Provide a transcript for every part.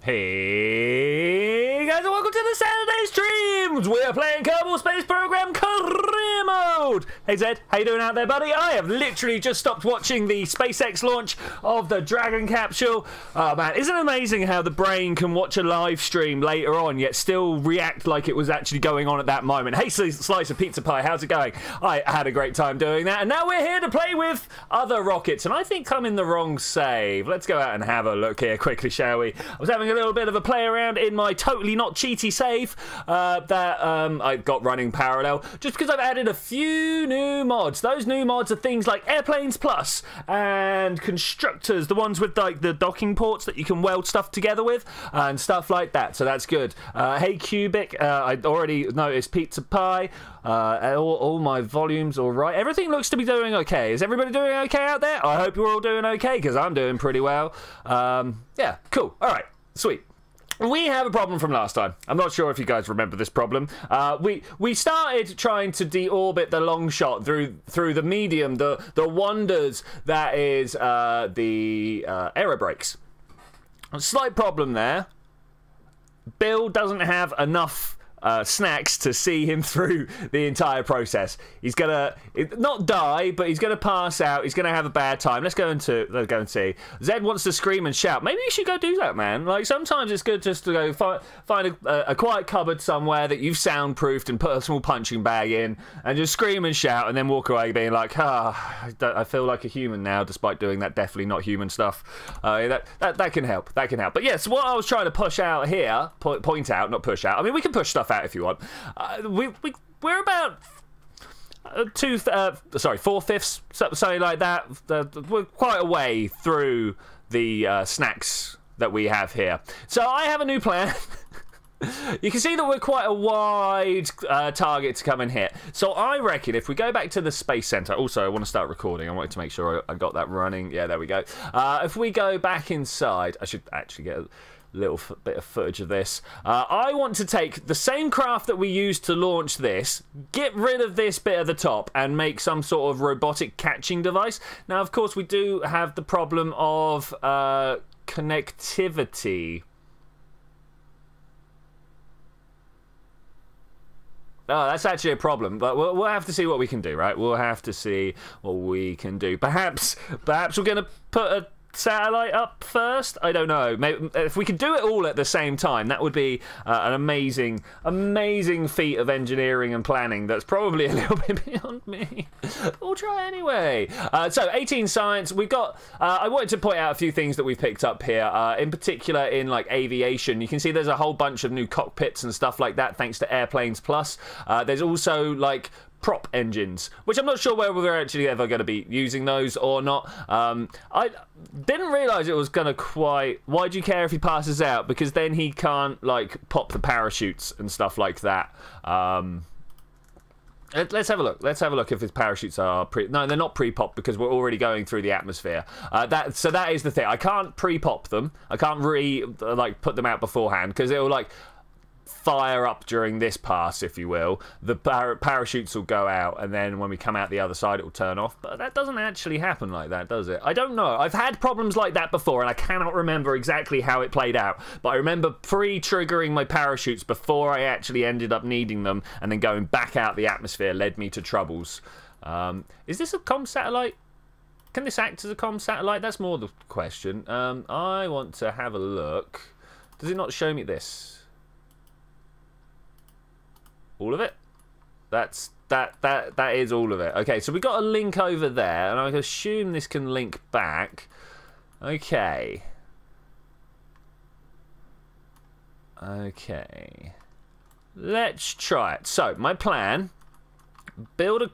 Hey guys, and welcome to the Saturday streams. We are playing Kerbal Space Program Career Mode. Hey Zed, how you doing out there, buddy? I have literally just stopped watching the SpaceX launch of the Dragon capsule. Oh man, isn't it amazing how the brain can watch a live stream later on, yet still react like it was actually going on at that moment? Hey, Slice of Pizza Pie, how's it going? I had a great time doing that, and now we're here to play with other rockets, and I think I'm in the wrong save. Let's go out and have a look here quickly, shall we? I was having a little bit of a play around in my totally not cheaty save that I got running parallel, just because I've added a few new mods. Those new mods are things like Airplanes Plus and Constructors, the ones with like the docking ports that you can weld stuff together with and stuff like that, so that's good. Hey Cubic, I already noticed Pizza Pie. All my volumes all right. Everything looks to be doing okay. Is everybody doing okay out there? I hope you're all doing okay, because I'm doing pretty well. Yeah, cool. All right, sweet. We have a problem from last time. I'm not sure if you guys remember this problem. We started trying to deorbit the long shot through the medium, the wonders that is the aero brakes. A slight problem there. Bill doesn't have enough snacks to see him through the entire process. He's gonna not die, but he's gonna pass out. He's gonna have a bad time. Let's go and see. Zed wants to scream and shout. Maybe you should go do that, man. Like sometimes it's good just to go find a quiet cupboard somewhere that you've soundproofed and put a small punching bag in, and just scream and shout, and then walk away being like, I feel like a human now, despite doing that definitely not human stuff. That can help. That can help. But yes, what I was trying to push out here, point out, not push out. I mean, we can push stuff out if you want. We're about 4/5, something like that. We're quite a way through the snacks that we have here. So I have a new plan. You can see that we're quite a wide target to come and hit. So I reckon if we go back to the Space Center. Also, I want to start recording. I wanted to make sure I got that running. Yeah, there we go. If we go back inside, I should actually get a little bit of footage of this. I want to take the same craft that we used to launch this, get rid of this bit at the top, and make some sort of robotic catching device. Now, of course, we do have the problem of connectivity. Oh, that's actually a problem, but we'll have to see what we can do, right? We'll have to see what we can do. Perhaps we're going to put a satellite up first. I don't know. Maybe if we could do it all at the same time, that would be an amazing feat of engineering and planning. That's probably a little bit beyond me. We'll try anyway. So 18 science. We've got. I wanted to point out a few things that we've picked up here. In particular, in like aviation, you can see there's a whole bunch of new cockpits and stuff like that, thanks to Airplanes Plus. There's also like prop engines, which I'm not sure whether we're actually ever going to be using those or not. I didn't realise it was going to quite... Why do you care if he passes out? Because then he can't, like, pop the parachutes and stuff like that. Let's have a look. Let's have a look if his parachutes are No, they're not pre-popped because we're already going through the atmosphere. So that is the thing. I can't pre-pop them. I can't put them out beforehand because it'll, like, fire up during this pass, if you will. The parachutes will go out, and then when we come out the other side, it will turn off. But that doesn't actually happen like that, does it? I don't know. I've had problems like that before, and I cannot remember exactly how it played out. But I remember pre-triggering my parachutes before I actually ended up needing them, and then going back out the atmosphere led me to troubles. Is this a comm satellite? Can this act as a comm satellite? That's more the question. I want to have a look. Does it not show me this? All of it? That is all of it. Okay, so we got a link over there, and I assume this can link back. Okay. Let's try it. So, my plan, build a...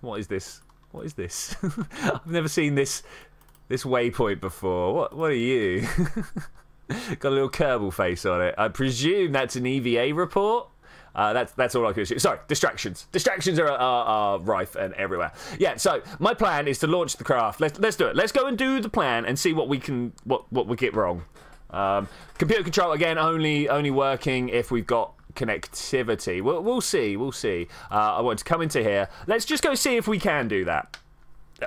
What is this? What is this? I've never seen this waypoint before. What are you? Got a little Kerbal face on it. I presume that's an EVA report. That's all I can assume. Sorry, distractions. Distractions are rife and everywhere. Yeah, so my plan is to launch the craft. Let's do it. Let's go and do the plan and see what we get wrong. Computer control again, only working if we've got connectivity. We'll see. I want to come into here. Let's just go see if we can do that.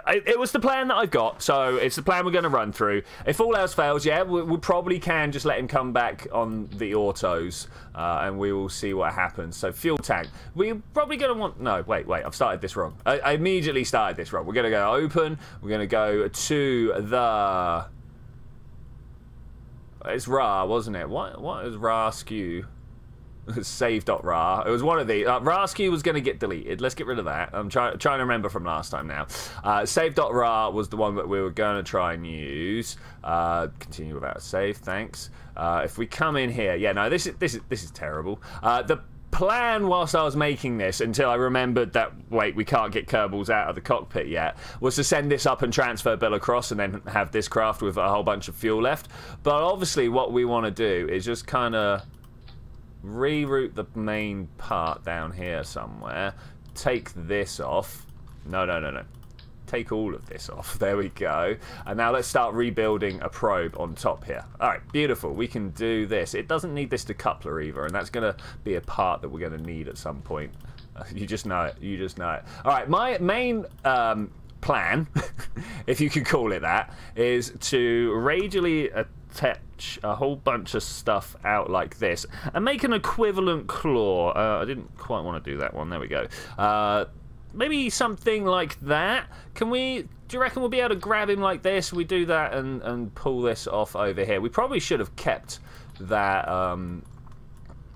it was the plan that I've got, so it's the plan we're going to run through. If all else fails, yeah, we probably can just let him come back on the autos, and we will see what happens. So fuel tank. We're probably going to want... No, wait, I've started this wrong. I immediately started this wrong. We're going to go open. We're going to go to the... It's RA, wasn't it? What is RA skew? Save.ra. It was one of the... RA skew was going to get deleted. Let's get rid of that. I'm trying to remember from last time now. Save.ra was the one that we were going to try and use. Continue without save, thanks. If we come in here... Yeah, no, this is terrible. The plan whilst I was making this, until I remembered that, wait, we can't get Kerbals out of the cockpit yet, was to send this up and transfer Bill across and then have this craft with a whole bunch of fuel left. But obviously what we want to do is just kind of reroute the main part down here somewhere, take this off. No. Take all of this off. There we go. And now let's start rebuilding a probe on top here. Alright, beautiful. We can do this. It doesn't need this decoupler either, and that's going to be a part that we're going to need at some point. You just know it. You just know it. Alright, my main plan, if you could call it that, is to radially attach a whole bunch of stuff out like this and make an equivalent claw. I didn't quite want to do that one. There we go. Maybe something like that. Do you reckon we'll be able to grab him like this? We do that and pull this off over here. We probably should have kept that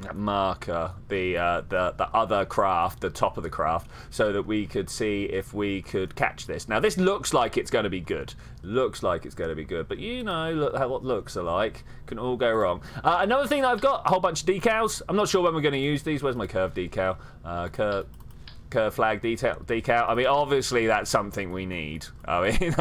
that marker, the other craft, the top of the craft, so that we could see if we could catch this. Now this looks like it's going to be good. Looks like it's going to be good, but you know, look how what looks are like. Can all go wrong. Another thing that I've got, a whole bunch of decals. I'm not sure when we're going to use these. Where's my curve decal? Curve flag decal. I mean, obviously that's something we need. I mean,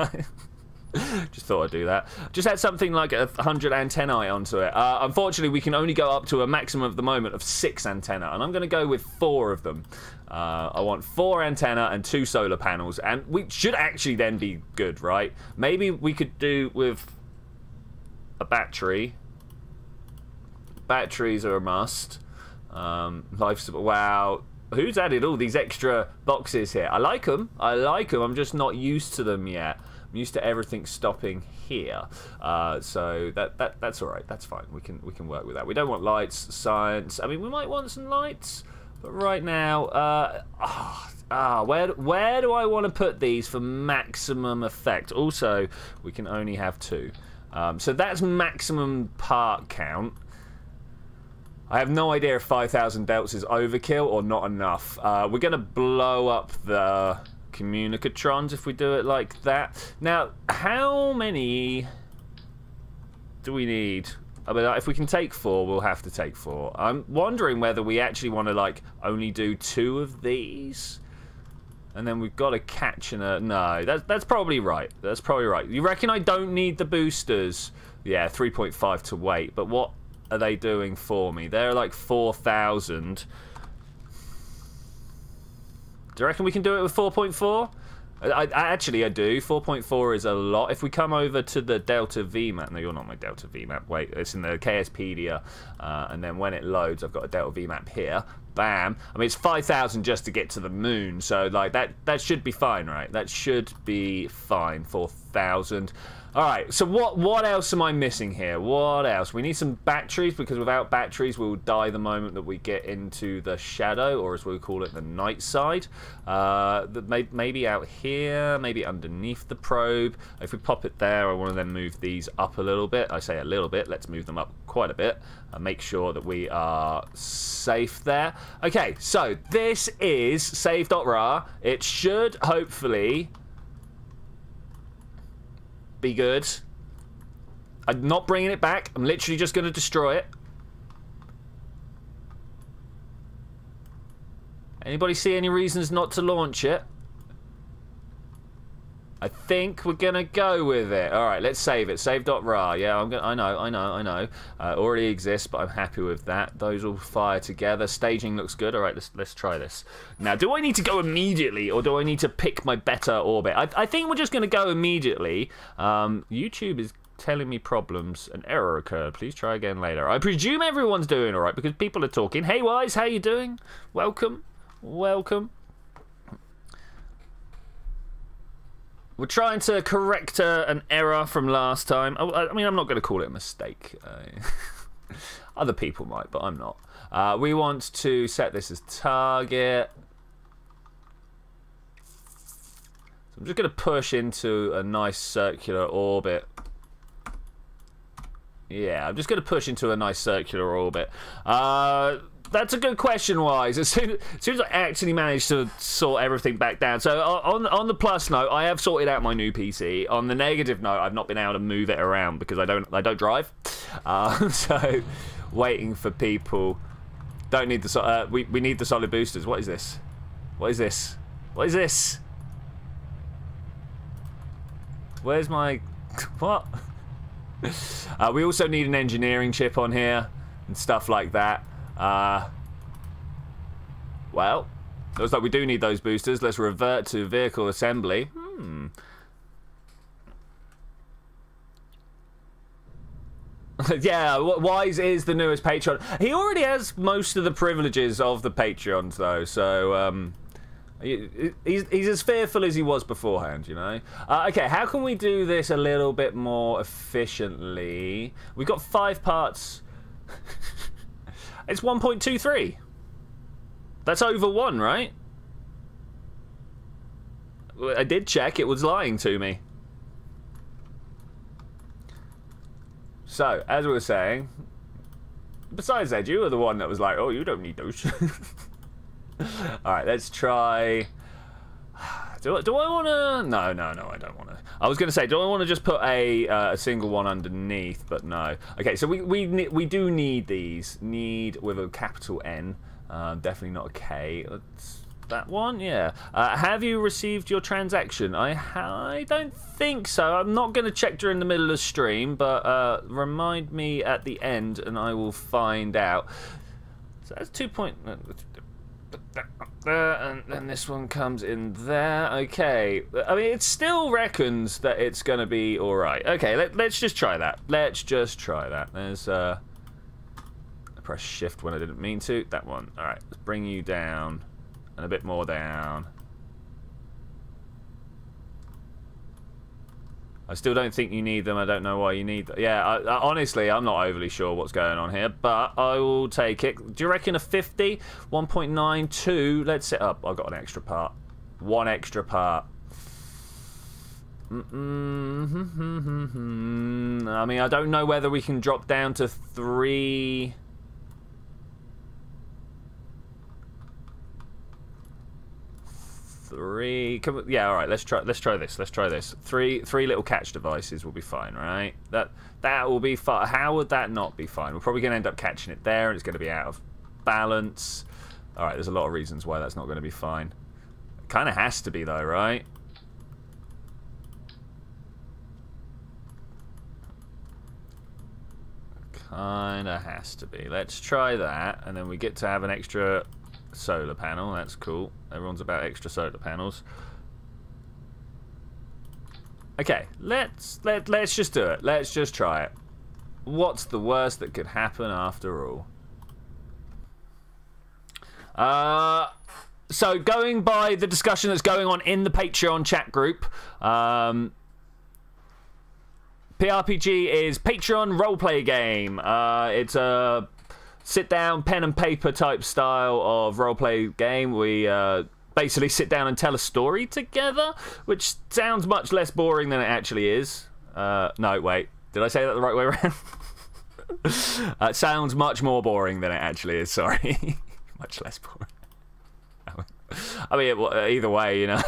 just thought I'd do that. Just had something like 100 antennae onto it. Unfortunately, we can only go up to a maximum at the moment of 6 antennae, and I'm going to go with 4 of them. I want 4 antennae and 2 solar panels, and we should actually then be good, right? Maybe we could do with a battery. Batteries are a must. Wow. Who's added all these extra boxes here? I like them. I like them. I'm just not used to them yet. I'm used to everything stopping here. So that's all right. That's fine. We can work with that. We don't want lights, science. I mean, we might want some lights, but right now, where do I want to put these for maximum effect? Also, we can only have 2. So that's maximum part count. I have no idea if 5,000 delts is overkill or not enough. We're going to blow up the communicatrons if we do it like that. Now, how many do we need? I mean, if we can take 4, we'll have to take 4. I'm wondering whether we actually want to, like, only do 2 of these. And then we've got a catch and a... No, that's probably right. That's probably right. You reckon I don't need the boosters? Yeah, 3.5 to wait. But what are they doing for me? They're like 4,000. Do you reckon we can do it with 4.4? Actually, I do. 4.4 is a lot. If we come over to the Delta VMAP... No, you're not my Delta VMAP. Wait, it's in the KSpedia. And then when it loads, I've got a Delta VMAP here. Bam. I mean, it's 5,000 just to get to the moon. So, like, that should be fine, right? That should be fine. 4,000. Alright, so what else am I missing here? What else? We need some batteries, because without batteries we'll die the moment that we get into the shadow, or as we call it, the night side. Maybe out here, maybe underneath the probe. If we pop it there, I want to then move these up a little bit. I say a little bit, let's move them up quite a bit and make sure that we are safe there. Okay, so this is save.ra. It should hopefully be good. I'm not bringing it back. I'm literally just going to destroy it. Anybody see any reasons not to launch it? I think we're going to go with it. Alright, let's save it. Save.ra. Yeah, I know. Already exists, but I'm happy with that. Those all fire together. Staging looks good. Alright, let's try this. Now, do I need to go immediately, or do I need to pick my better orbit? I think we're just going to go immediately. YouTube is telling me problems. An error occurred. Please try again later. I presume everyone's doing alright, because people are talking. Hey, Wise, how you doing? Welcome. Welcome. We're trying to correct an error from last time. I mean, I'm not going to call it a mistake. Other people might, but I'm not. We want to set this as target. So I'm just going to push into a nice circular orbit. Yeah, I'm just going to push into a nice circular orbit. That's a good question, Wise. As soon as I actually managed to sort everything back down. So on the plus note, I have sorted out my new PC. On the negative note, I've not been able to move it around because I don't drive. So waiting for people. Don't need the we need the solid boosters. What is this? What is this? What is this? Where's my what? We also need an engineering chip on here and stuff like that. Well, looks like we do need those boosters. Let's revert to vehicle assembly. Yeah, Wise is the newest Patreon. He already has most of the privileges of the Patreons, though, so he's as fearful as he was beforehand, you know. Okay, how can we do this a little bit more efficiently? We've got 5 parts. It's 1.23. That's over 1, right? I did check. It was lying to me. So, as we were saying, besides that, you were the one that was like, oh, you don't need those. Alright, let's try... Do I want to... No, I don't want to. I was going to say, do I want to just put a single one underneath? But no. Okay, so we do need these. Need with a capital N. Definitely not a K. That one? Yeah. Have you received your transaction? I don't think so. I'm not going to check during the middle of the stream, but remind me at the end and I will find out. So that's 2 point... and then this one comes in there. Okay, I mean, it still reckons that it's gonna be all right. Okay, let's just try that. Let's just try that. There's I pressed shift when I didn't mean to. That one. All right, let's bring you down and a bit more down. I still don't think you need them. I don't know why you need them. Yeah, honestly, I'm not overly sure what's going on here, but I will take it. Do you reckon a 50? 1.92. Let's set up. I've got an extra part. 1 extra part. I mean, I don't know whether we can drop down to 3... Yeah, all right. Let's try this. Three little catch devices will be fine, right? That will be fine. How would that not be fine? We're probably going to end up catching it there, and it's going to be out of balance. All right. There's a lot of reasons why that's not going to be fine. It kind of has to be though, right? Kind of has to be. Let's try that, and then we get to have an extra solar panel. That's cool. Everyone's about extra solar panels. Okay, let's just do it. Let's just try it. What's the worst that could happen after all? So going by the discussion that's going on in the Patreon chat group, PRPG is Patreon roleplay game. It's a sit-down, pen and paper type style of roleplay game. We basically sit down and tell a story together, which sounds much less boring than it actually is. No, wait. Did I say that the right way around? It sounds much more boring than it actually is, sorry. Much less boring. I mean, either way, you know.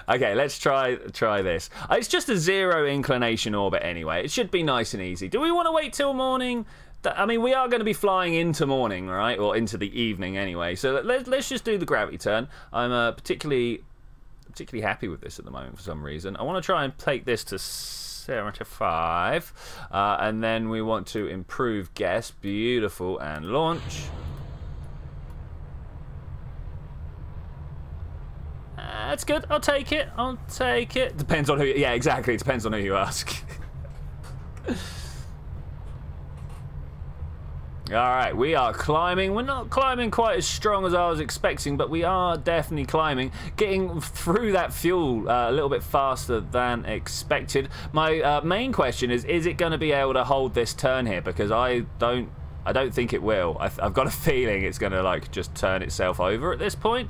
Okay, let's try this. It's just a 0 inclination orbit anyway. It should be nice and easy. Do we want to wait till morning? I mean, we are going to be flying into morning, right? Or into the evening anyway. So let's just do the gravity turn. I'm particularly happy with this at the moment for some reason. I want to try and take this to 75. And then we want to improve guess. Beautiful. And launch. That's good. I'll take it. I'll take it. Depends on who... Yeah, exactly. It depends on who you ask. Alright, we are climbing. We're not climbing quite as strong as I was expecting, but we are definitely climbing. Getting through that fuel a little bit faster than expected. My main question is it going to be able to hold this turn here? Because I don't think it will. I've got a feeling it's going to like just turn itself over at this point.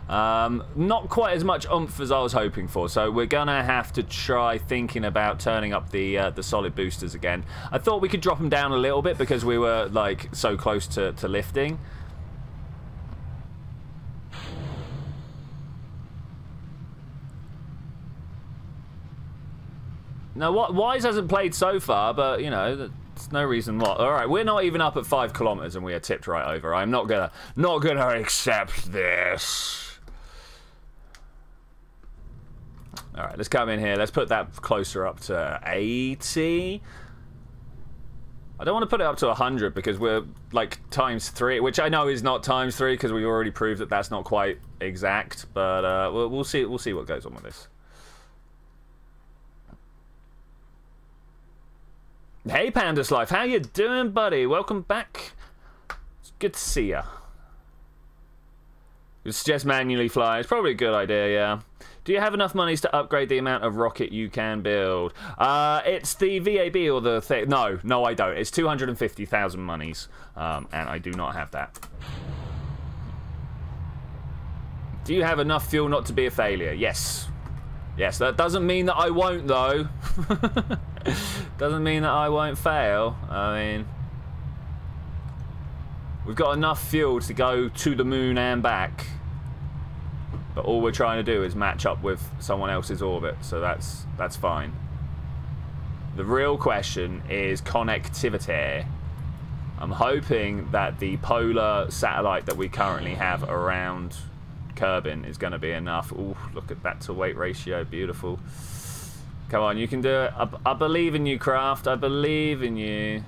Not quite as much oomph as I was hoping for, so we're gonna have to try thinking about turning up the solid boosters again. I thought we could drop them down a little bit because we were like so close to lifting. Now, Wise hasn't played so far, but you know, there's no reason what. All right, we're not even up at 5 kilometers and we are tipped right over. I'm not gonna accept this. All right, let's come in here. Let's put that closer up to 80. I don't want to put it up to 100 because we're like ×3, which I know is not ×3 because we already proved that that's not quite exact. But we'll see. We'll see what goes on with this. Hey, Pandas Life, how you doing, buddy? Welcome back. It's good to see ya. You suggest manually fly. It's probably a good idea, yeah. Do you have enough monies to upgrade the amount of rocket you can build? It's the VAB or the thing. No, I don't. It's 250,000 monies, and I do not have that. Do you have enough fuel not to be a failure? Yes. Yes, that doesn't mean that I won't, though. Doesn't mean that I won't fail. I mean, we've got enough fuel to go to the moon and back. But all we're trying to do is match up with someone else's orbit, so that's fine. The real question is connectivity. I'm hoping that the polar satellite that we currently have around Kerbin is going to be enough. Ooh, look at that to weight ratio, beautiful. Come on, you can do it. I believe in you, Craft. I believe in you.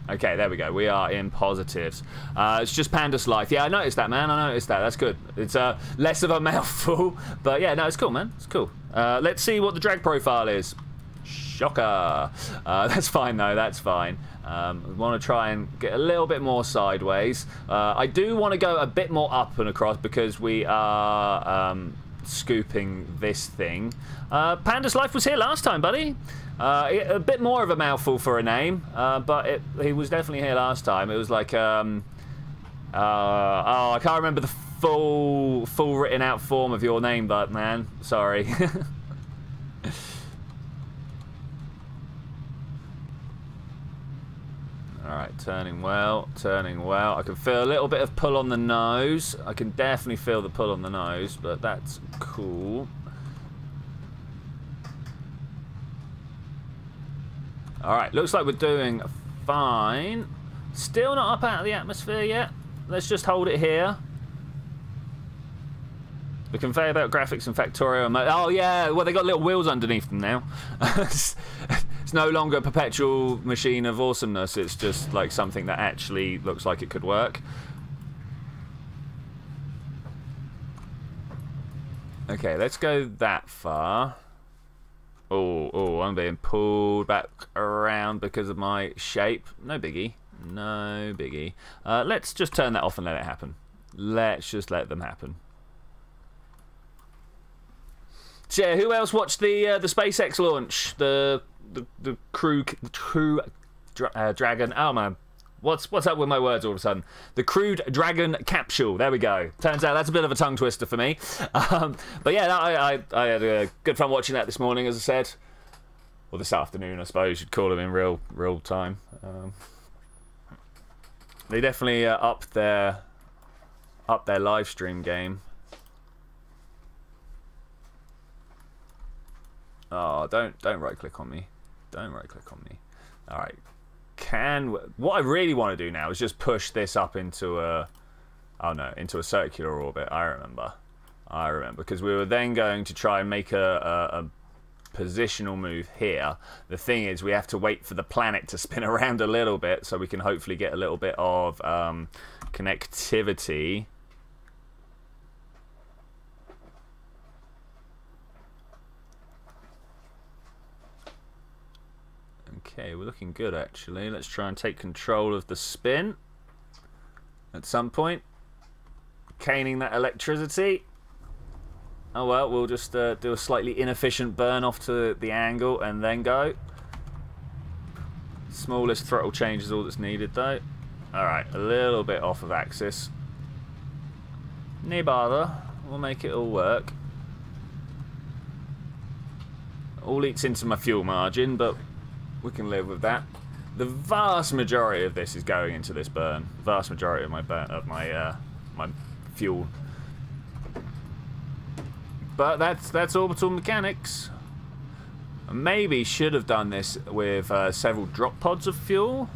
Okay, there we go. We are in positives. It's just Pandas Life. Yeah, I noticed that, man. I noticed that. That's good. It's less of a mouthful. But yeah, no, it's cool, man. It's cool. Let's see what the drag profile is. Shocker. That's fine, though. That's fine. We want to try and get a little bit more sideways. I do want to go a bit more up and across because we are scooping this thing. Pandas Life was here last time, buddy. A bit more of a mouthful for a name, but he was definitely here last time. It was like, oh, I can't remember the full written out form of your name, but man, sorry. Alright, turning well, turning well. I can feel a little bit of pull on the nose. I can definitely feel the pull on the nose, but that's cool. Alright, looks like we're doing fine. Still not up out of the atmosphere yet. Let's just hold it here. The conveyor belt graphics and Factorio. Oh yeah, well they got little wheels underneath them now. It's no longer a perpetual machine of awesomeness. It's just like something that actually looks like it could work. Okay, let's go that far. Oh, I'm being pulled back around because of my shape. No biggie. No biggie. Let's just turn that off and let it happen. Let's just let them happen. So yeah, who else watched the SpaceX launch? The crew Dragon. Oh man, what's up with my words all of a sudden? The Crewed Dragon capsule. There we go. Turns out that's a bit of a tongue twister for me. But yeah, I had good fun watching that this morning, as I said, or this afternoon, I suppose you'd call them in real time. They definitely upped their live stream game. Oh, don't right click on me. Don't right click on me. All right. What I really want to do now is just push this up into a into a circular orbit. I remember because we were then going to try and make a positional move here. The thing is, we have to wait for the planet to spin around a little bit so we can hopefully get a little bit of connectivity. Okay, we're looking good actually. Let's try and take control of the spin at some point. Caning that electricity. Oh well, we'll just do a slightly inefficient burn off to the angle and then go. Smallest throttle change is all that's needed though. Alright, a little bit off of axis. No bother. We'll make it all work. All eats into my fuel margin, but we can live with that. The vast majority of this is going into this burn. Vast majority of my my fuel. But that's orbital mechanics. Maybe should have done this with several drop pods of fuel.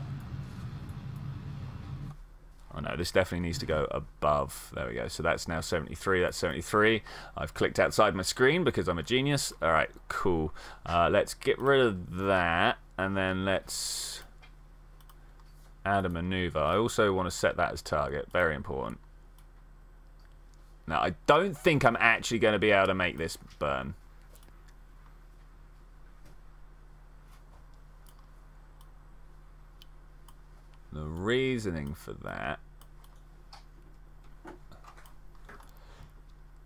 Oh no, this definitely needs to go above. There we go. So that's now 73. That's 73. I've clicked outside my screen because I'm a genius. All right, cool. Let's get rid of that, and then let's add a maneuver. I also want to set that as target. Very important. Now, I don't think I'm actually going to be able to make this burn. The reasoning for that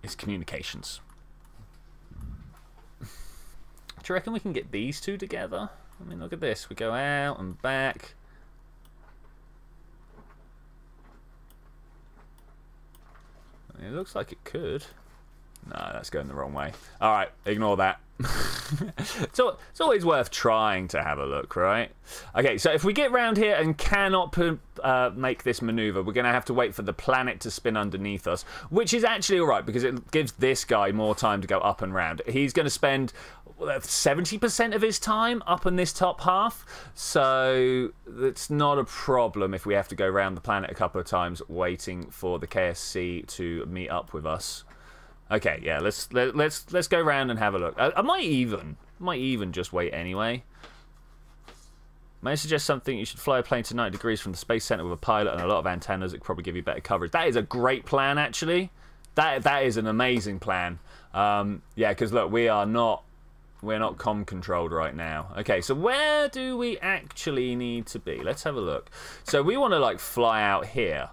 is communications. Do you reckon we can get these two together? I mean, look at this. We go out and back. It looks like it could. No, that's going the wrong way. Alright, ignore that. So it's always worth trying to have a look, right? Okay, so if we get round here and cannot make this maneuver, we're going to have to wait for the planet to spin underneath us, which is actually alright because it gives this guy more time to go up and round. He's going to spend 70% of his time up in this top half, so it's not a problem if we have to go around the planet a couple of times waiting for the KSC to meet up with us. Okay, yeah, let's go around and have a look. I might even just wait anyway. May I suggest something? You should fly a plane to 90 degrees from the space center with a pilot and a lot of antennas. It could probably give you better coverage. That is a great plan, actually. That is an amazing plan. Yeah, because look, we're not comm controlled right now. Okay, so where do we actually need to be? Let's have a look. So we want to like fly out here.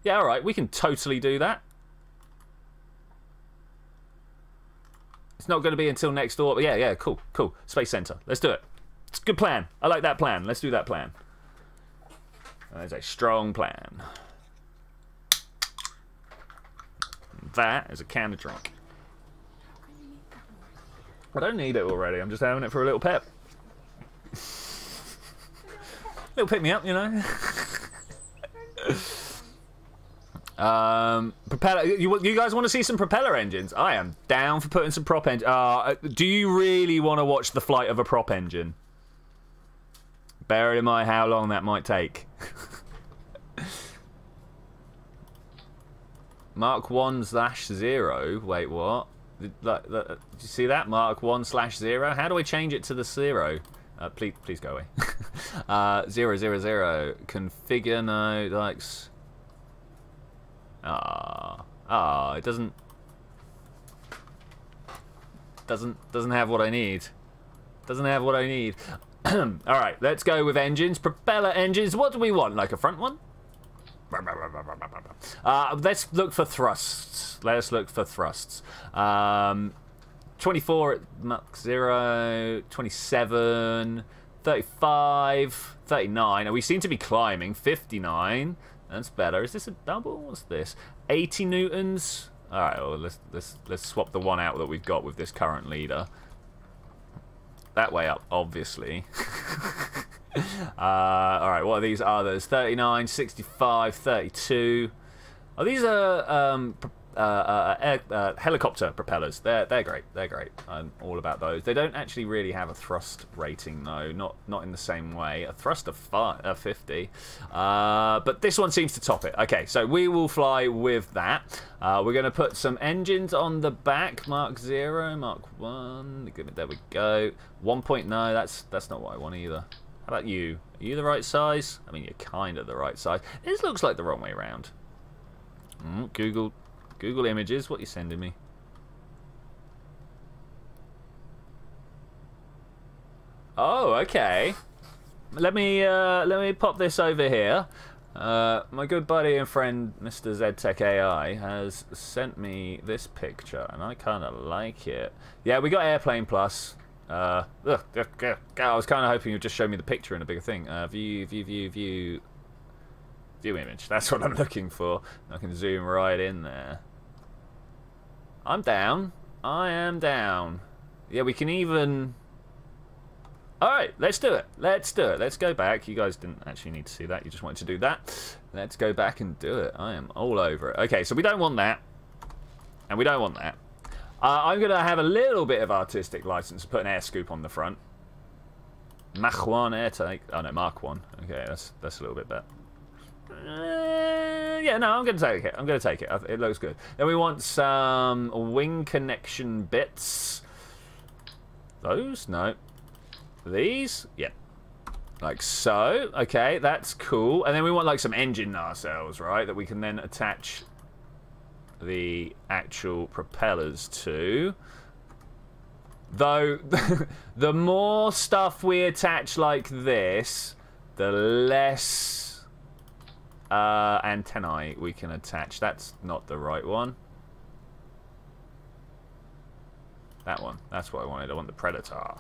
Yeah, alright, we can totally do that. It's not going to be until next door. Yeah, cool. Space Center. Let's do it. It's a good plan. I like that plan. Let's do that plan. That is a strong plan. That is a can of drink. I don't need it already. I'm just having it for a little pep. Little pick me up, you know. Propeller. You guys want to see some propeller engines? I am down for putting some prop engine. Do you really want to watch the flight of a prop engine? Bear in mind how long that might take. Mark 1/0. Wait, what? Did you see that? Mark 1/0. How do I change it to the 0? Please go away. 000. Configure no likes. It doesn't have what I need. Doesn't have what I need. All right, let's go with engines. Propeller engines. What do we want? Like a front one? Let's look for thrusts. 24 at Mach 0, 27, 35, 39. We seem to be climbing. 59. That's better. Is this a double? What's this? 80 newtons. All right. Well, let's swap the one out that we've got with this current leader. That way up, obviously. All right. What are these others? 39, 65, 32. Oh, these are helicopter propellers. They're great. They're great. I'm all about those. They don't actually really have a thrust rating though. Not in the same way. A thrust of 50. But this one seems to top it. Okay, so we will fly with that. We're going to put some engines on the back. Mark 0, Mark 1. There we go. 1.0. That's not what I want either. How about you? Are you the right size? I mean, you're kind of the right size. This looks like the wrong way around. Google Images, what are you sending me? Oh, okay. Let me pop this over here. My good buddy and friend, Mr. ZTech AI, has sent me this picture, and I kind of like it. Yeah, we got Airplane Plus. I was kind of hoping you'd just show me the picture in a bigger thing. View image. That's what I'm looking for. I can zoom right in there. I'm down. I am down. Yeah, we can even... Alright, let's do it. Let's do it. Let's go back. You guys didn't actually need to see that. You just wanted to do that. Let's go back and do it. I am all over it. Okay, so we don't want that. And we don't want that. I'm going to have a little bit of artistic license to put an air scoop on the front. Mach 1 air take. Oh, no, Mark 1. Okay, that's a little bit better. Yeah, no, I'm going to take it. I'm going to take it. It looks good. Then we want some wing connection bits. Those? No. These? Yep. Like so. Okay, that's cool. And then we want like some engine nacelles, right? That we can then attach the actual propellers to. Though, the more stuff we attach like this, the less antennae we can attach. That's not the right one. That one. That's what I wanted. I want the Predator.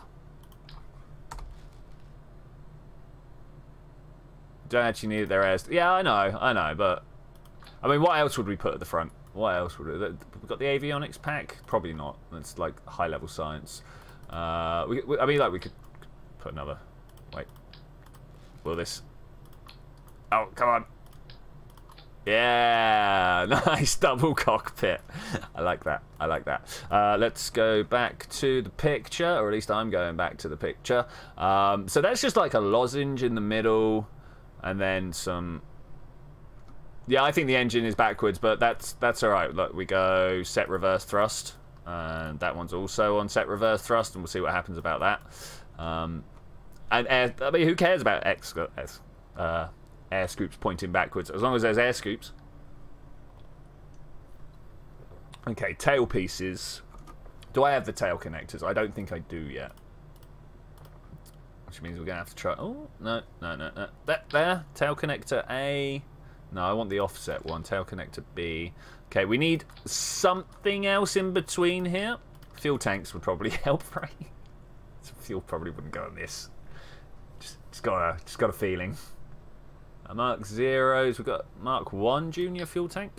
Don't actually need their airs. Yeah, I know, but I mean, what else would we put at the front? What else would we? We've got the avionics pack? Probably not. That's like high-level science. I mean, like we could put another. Wait, will this? Oh, come on! Yeah, nice double cockpit. I like that. I like that. Let's go back to the picture, or at least I'm going back to the picture. So that's just like a lozenge in the middle. And then some... Yeah, I think the engine is backwards, but that's alright. Look, we go set reverse thrust. And that one's also on set reverse thrust, and we'll see what happens about that. And air, I mean, who cares about air scoops pointing backwards? As long as there's air scoops. Okay, tail pieces. Do I have the tail connectors? I don't think I do yet. Which means we're going to have to try... Oh, no. There. Tail connector A. No, I want the offset one. Tail connector B. Okay, we need something else in between here. Fuel tanks would probably help, right? Fuel probably wouldn't go on this. Just got a feeling. Mark Zeros. We've got Mark 1 junior fuel tank.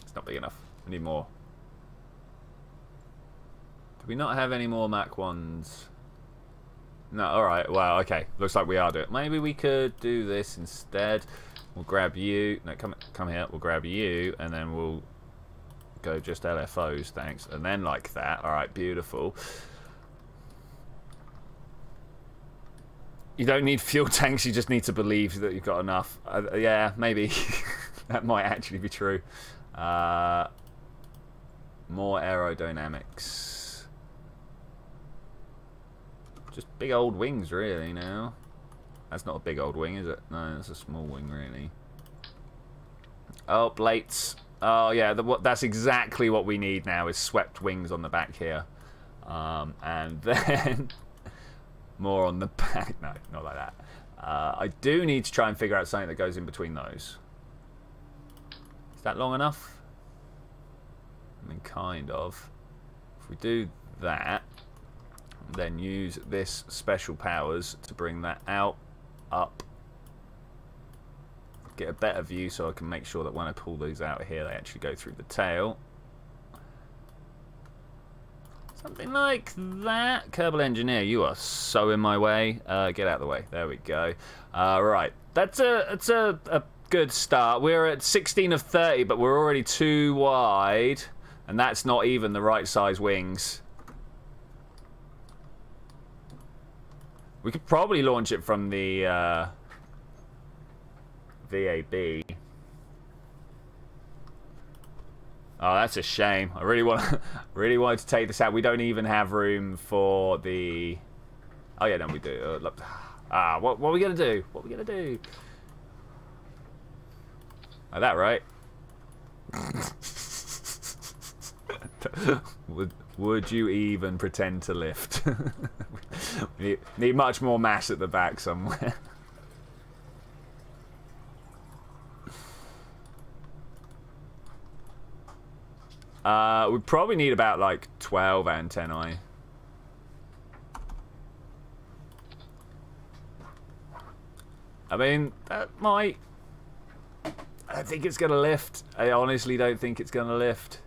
It's not big enough. We need more. Do we not have any more Mark 1s? No, alright, well, okay. Looks like we are doing it. Maybe we could do this instead. We'll grab you. No, come here. We'll grab you, and then we'll go just LFOs, thanks. And then like that. Alright, beautiful. You don't need fuel tanks, you just need to believe that you've got enough. Yeah, maybe. That might actually be true. More aerodynamics. Just big old wings, really, now. That's not a big old wing, is it? No, that's a small wing, really. Oh, plates. Oh, yeah, that's exactly what we need now, is swept wings on the back here. And then... more on the back. No, not like that. I do need to try and figure out something that goes in between those. Is that long enough? I mean, kind of. If we do that... then use this special powers to bring that out, up, get a better view so I can make sure that when I pull these out here they actually go through the tail. Something like that. Kerbal Engineer, you are so in my way. Get out of the way. There we go. Right, that's a good start. We're at 16 of 30, but we're already too wide, and that's not even the right size wings. We could probably launch it from the VAB. Oh, that's a shame. I really wanted to take this out. We don't even have room for the... Oh yeah, no, we do. What are we gonna do? What are we gonna do? Like that, right? Would you even pretend to lift? Need much more mass at the back somewhere. We probably need about like 12 antennae. I mean, that might... I don't think it's going to lift. I honestly don't think it's going to lift.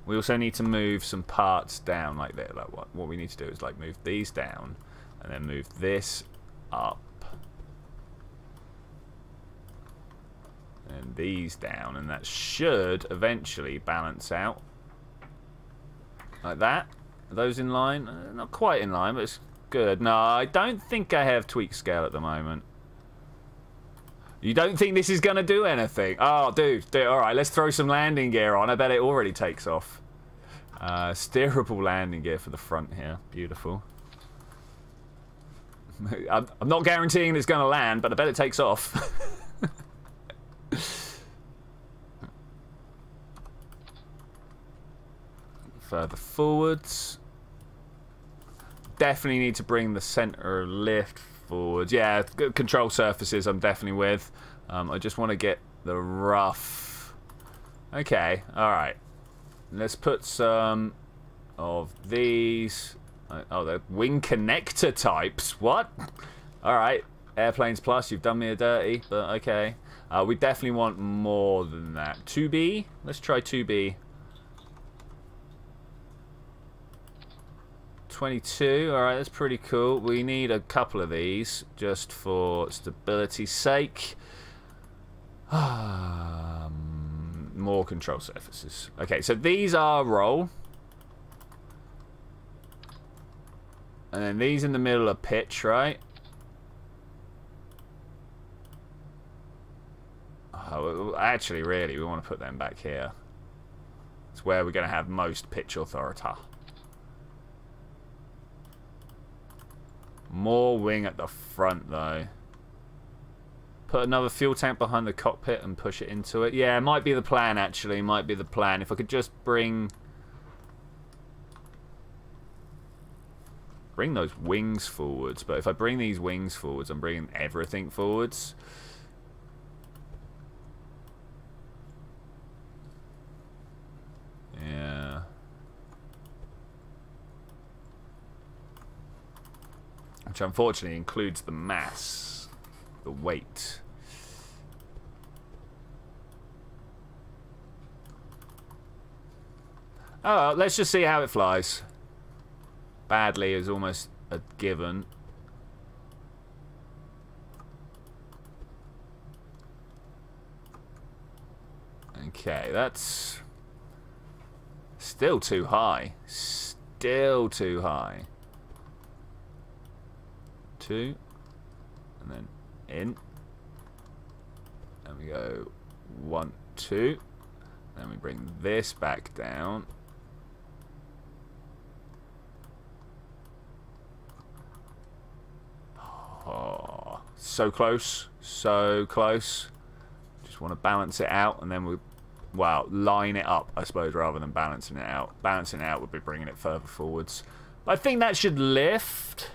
We also need to move some parts down like that. Like what we need to do is like move these down and then move this up. And these down, and that should eventually balance out. Like that. Are those in line? Not quite in line, but it's good. No, I don't think I have tweak scale at the moment. You don't think this is going to do anything? Oh, dude. Alright, let's throw some landing gear on. I bet it already takes off. Steerable landing gear for the front here. Beautiful. I'm not guaranteeing it's going to land, but I bet it takes off. Further forwards. Definitely need to bring the center of lift forwards. Yeah, control surfaces I'm definitely with. I just want to get the rough. Okay, alright. Let's put some of these. Oh, they're wing connector types. What? Alright. Airplanes Plus, you've done me a dirty, but okay. We definitely want more than that. 2B? Let's try 2B. 22. Alright, that's pretty cool. We need a couple of these just for stability's sake. More control surfaces. Okay, so these are roll. And then these in the middle are pitch, right? Oh, actually, really, we want to put them back here. It's where we're going to have most pitch authority. More wing at the front, though. Put another fuel tank behind the cockpit and push it into it. Yeah, it might be the plan, actually. Might be the plan. If I could just bring those wings forwards. But if I bring these wings forwards, I'm bringing everything forwards. Yeah. Which unfortunately includes the mass, the weight. Oh, let's just see how it flies. Badly is almost a given. Okay, that's still too high. Still too high. 2, and then in, and we go 1, 2, then we bring this back down. Oh, so close, so close. Just want to balance it out, and then we, well, line it up, I suppose, rather than balancing it out. Balancing it out would be bringing it further forwards. But I think that should lift.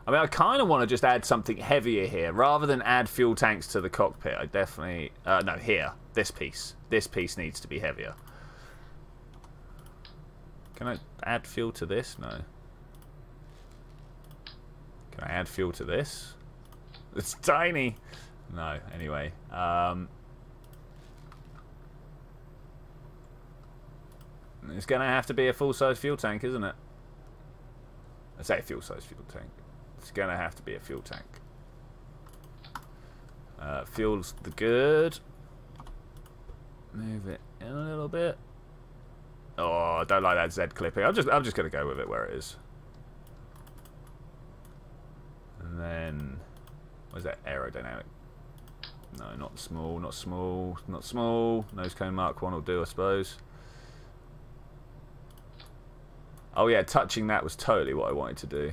I mean, I kind of want to just add something heavier here. Rather than add fuel tanks to the cockpit, I definitely... no, here. This piece. This piece needs to be heavier. Can I add fuel to this? No. Can I add fuel to this? It's tiny. No, anyway. It's going to have to be a full-size fuel tank, isn't it? I say fuel-size fuel tank. It's going to have to be a fuel tank. Fuel's the good. Move it in a little bit. Oh, I don't like that Z clipping. I'm just going to go with it where it is. And then, what is that? Aerodynamic. No, not small, not small, not small. Nose cone Mark 1 will do, I suppose. Oh yeah, touching that was totally what I wanted to do.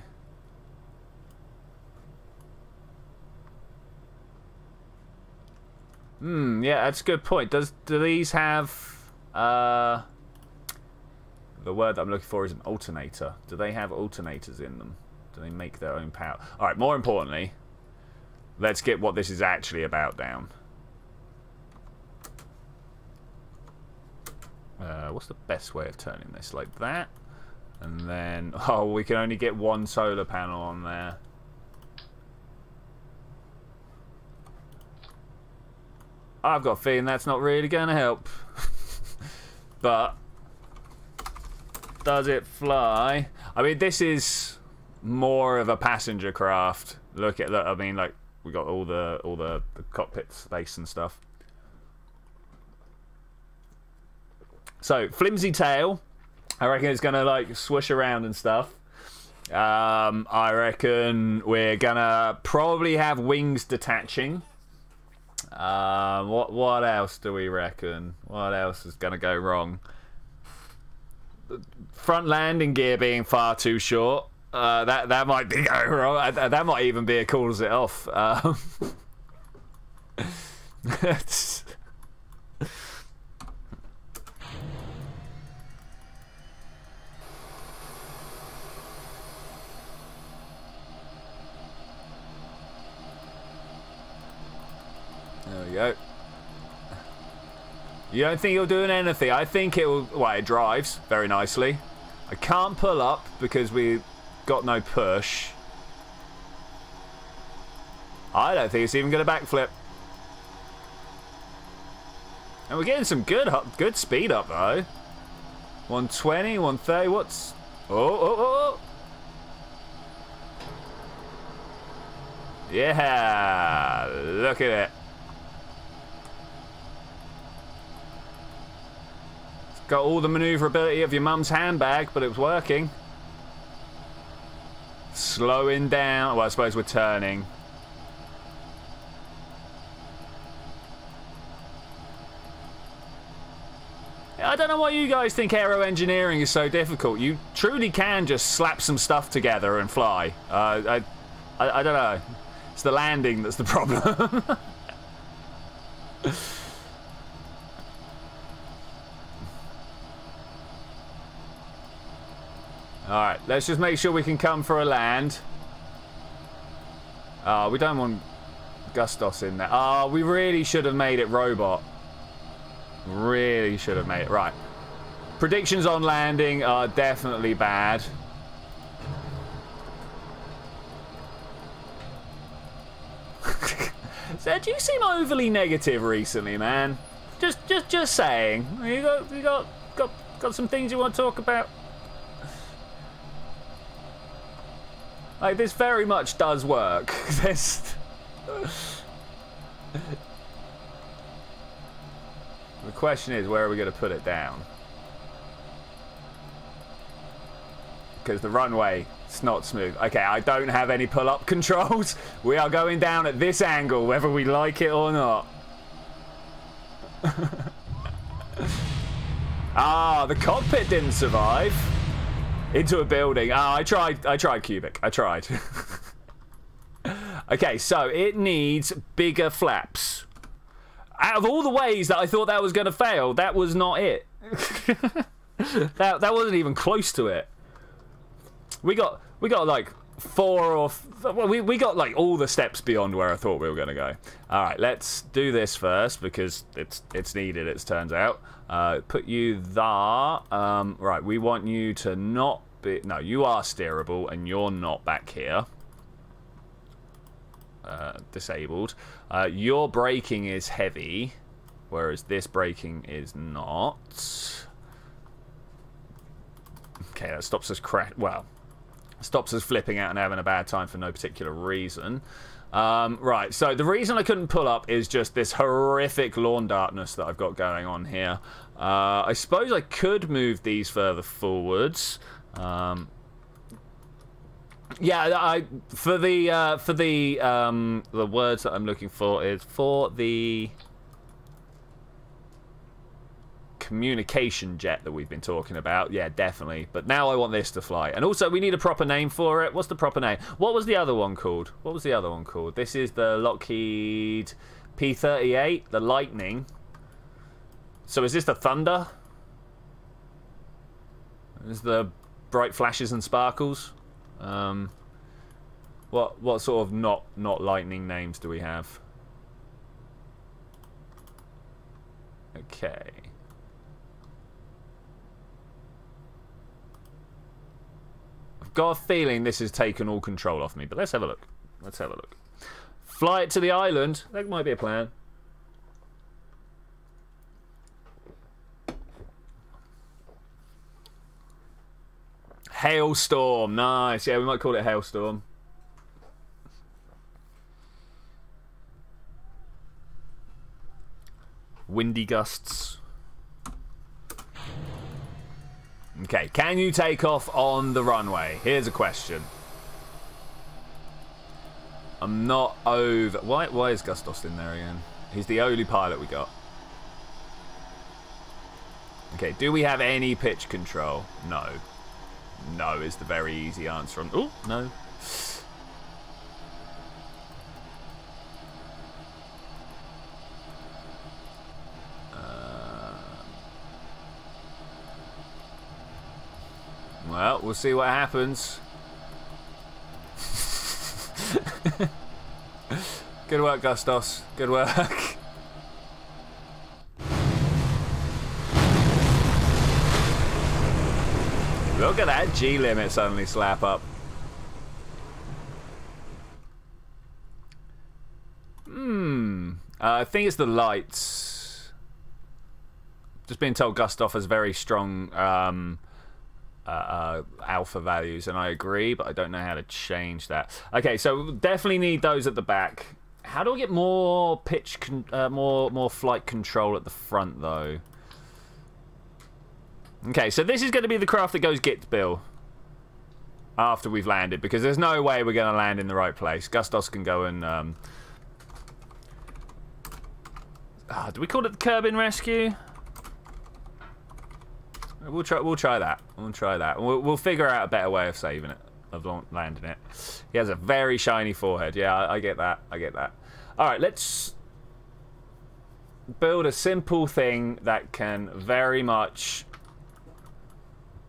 Yeah, that's a good point. Do these have The word that I'm looking for is an alternator. Do they have alternators in them? Do they make their own power? Alright, more importantly, let's get what this is actually about down. What's the best way of turning this? Like that? And then... Oh, we can only get one solar panel on there. I've got a feeling that's not really going to help. But... Does it fly? I mean, this is more of a passenger craft. Look at that. I mean, like, we got all the cockpit space and stuff. So, flimsy tail. I reckon it's going to, like, swoosh around and stuff. I reckon we're going to probably have wings detaching. What else do we reckon? What else is going to go wrong? Front landing gear being far too short. That might be going wrong. That might even be a calls it off. There we go. You don't think you're doing anything? I think it will... Well, it drives very nicely. I can't pull up because we got no push. I don't think it's even going to backflip. And we're getting some good speed up though. 120, 130. What's... Oh. Yeah, look at it. Got all the maneuverability of your mum's handbag, but it was working. Slowing down. Well, I suppose we're turning. I don't know why you guys think aero engineering is so difficult. You truly can just slap some stuff together and fly. I don't know. It's the landing that's the problem. Alright, let's just make sure we can come for a land. We don't want Gustos in there. We really should have made it robot. Really should have made it. Right. Predictions on landing are definitely bad. Zed, you seem overly negative recently, man. Just saying. You got some things you want to talk about? Like, this very much does work. This... The question is, where are we going to put it down? Because the runway, it's not smooth. Okay, I don't have any pull-up controls. We are going down at this angle, whether we like it or not. The cockpit didn't survive. Into a building. I tried cubic. I tried. Okay, so it needs bigger flaps. Out of all the ways that I thought that was going to fail, that was not it. that wasn't even close to it. We got like we got like all the steps beyond where I thought we were going to go. All right, let's do this first because it's needed. It turns out. Put you there. Right, we want you to not be... No, you are steerable and you're not back here. Disabled. Your braking is heavy, whereas this braking is not. Okay, that stops us stops us flipping out and having a bad time for no particular reason. Right, so the reason I couldn't pull up is just this horrific lawn darkness that I've got going on here. I suppose I could move these further forwards. Yeah, for the words that I'm looking for is for the communication jet that we've been talking about. Yeah, definitely. But now I want this to fly. And also, we need a proper name for it. What's the proper name? What was the other one called? This is the Lockheed P-38, the Lightning. So is this the Thunder? There's the bright flashes and sparkles. What sort of not lightning names do we have? Okay. I've got a feeling this has taken all control off me, but let's have a look. Let's have a look. Fly it to the island. That might be a plan. Hailstorm. Nice. Yeah, we might call it Hailstorm. Windy gusts. Okay, can you take off on the runway? Here's a question. I'm not over... Why is Gustos in there again? He's the only pilot we got. Okay, do we have any pitch control? No. No is the very easy answer. Oh, no. Well, we'll see what happens. Good work, Gustos. Good work. Look at that G limit suddenly slap up. I think it's the lights. Just being told Gustov has very strong alpha values, and I agree, but I don't know how to change that. Okay, so we'll definitely need those at the back. How do I get more pitch, more flight control at the front, though? Okay, so this is going to be the craft that goes get Bill after we've landed, because there's no way we're going to land in the right place. Gustos can go and... do we call it the Kerbal rescue? We'll try that. We'll try that. We'll figure out a better way of saving it, of landing it. He has a very shiny forehead. Yeah, I get that. I get that. All right, let's build a simple thing that can very much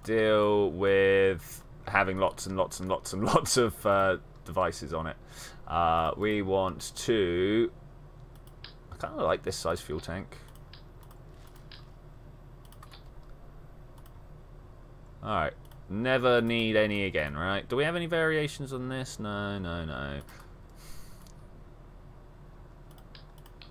deal with having lots and lots and lots and lots of devices on it. We want to... I kind of like this size fuel tank. Alright. Never need any again, right? Do we have any variations on this? No, no,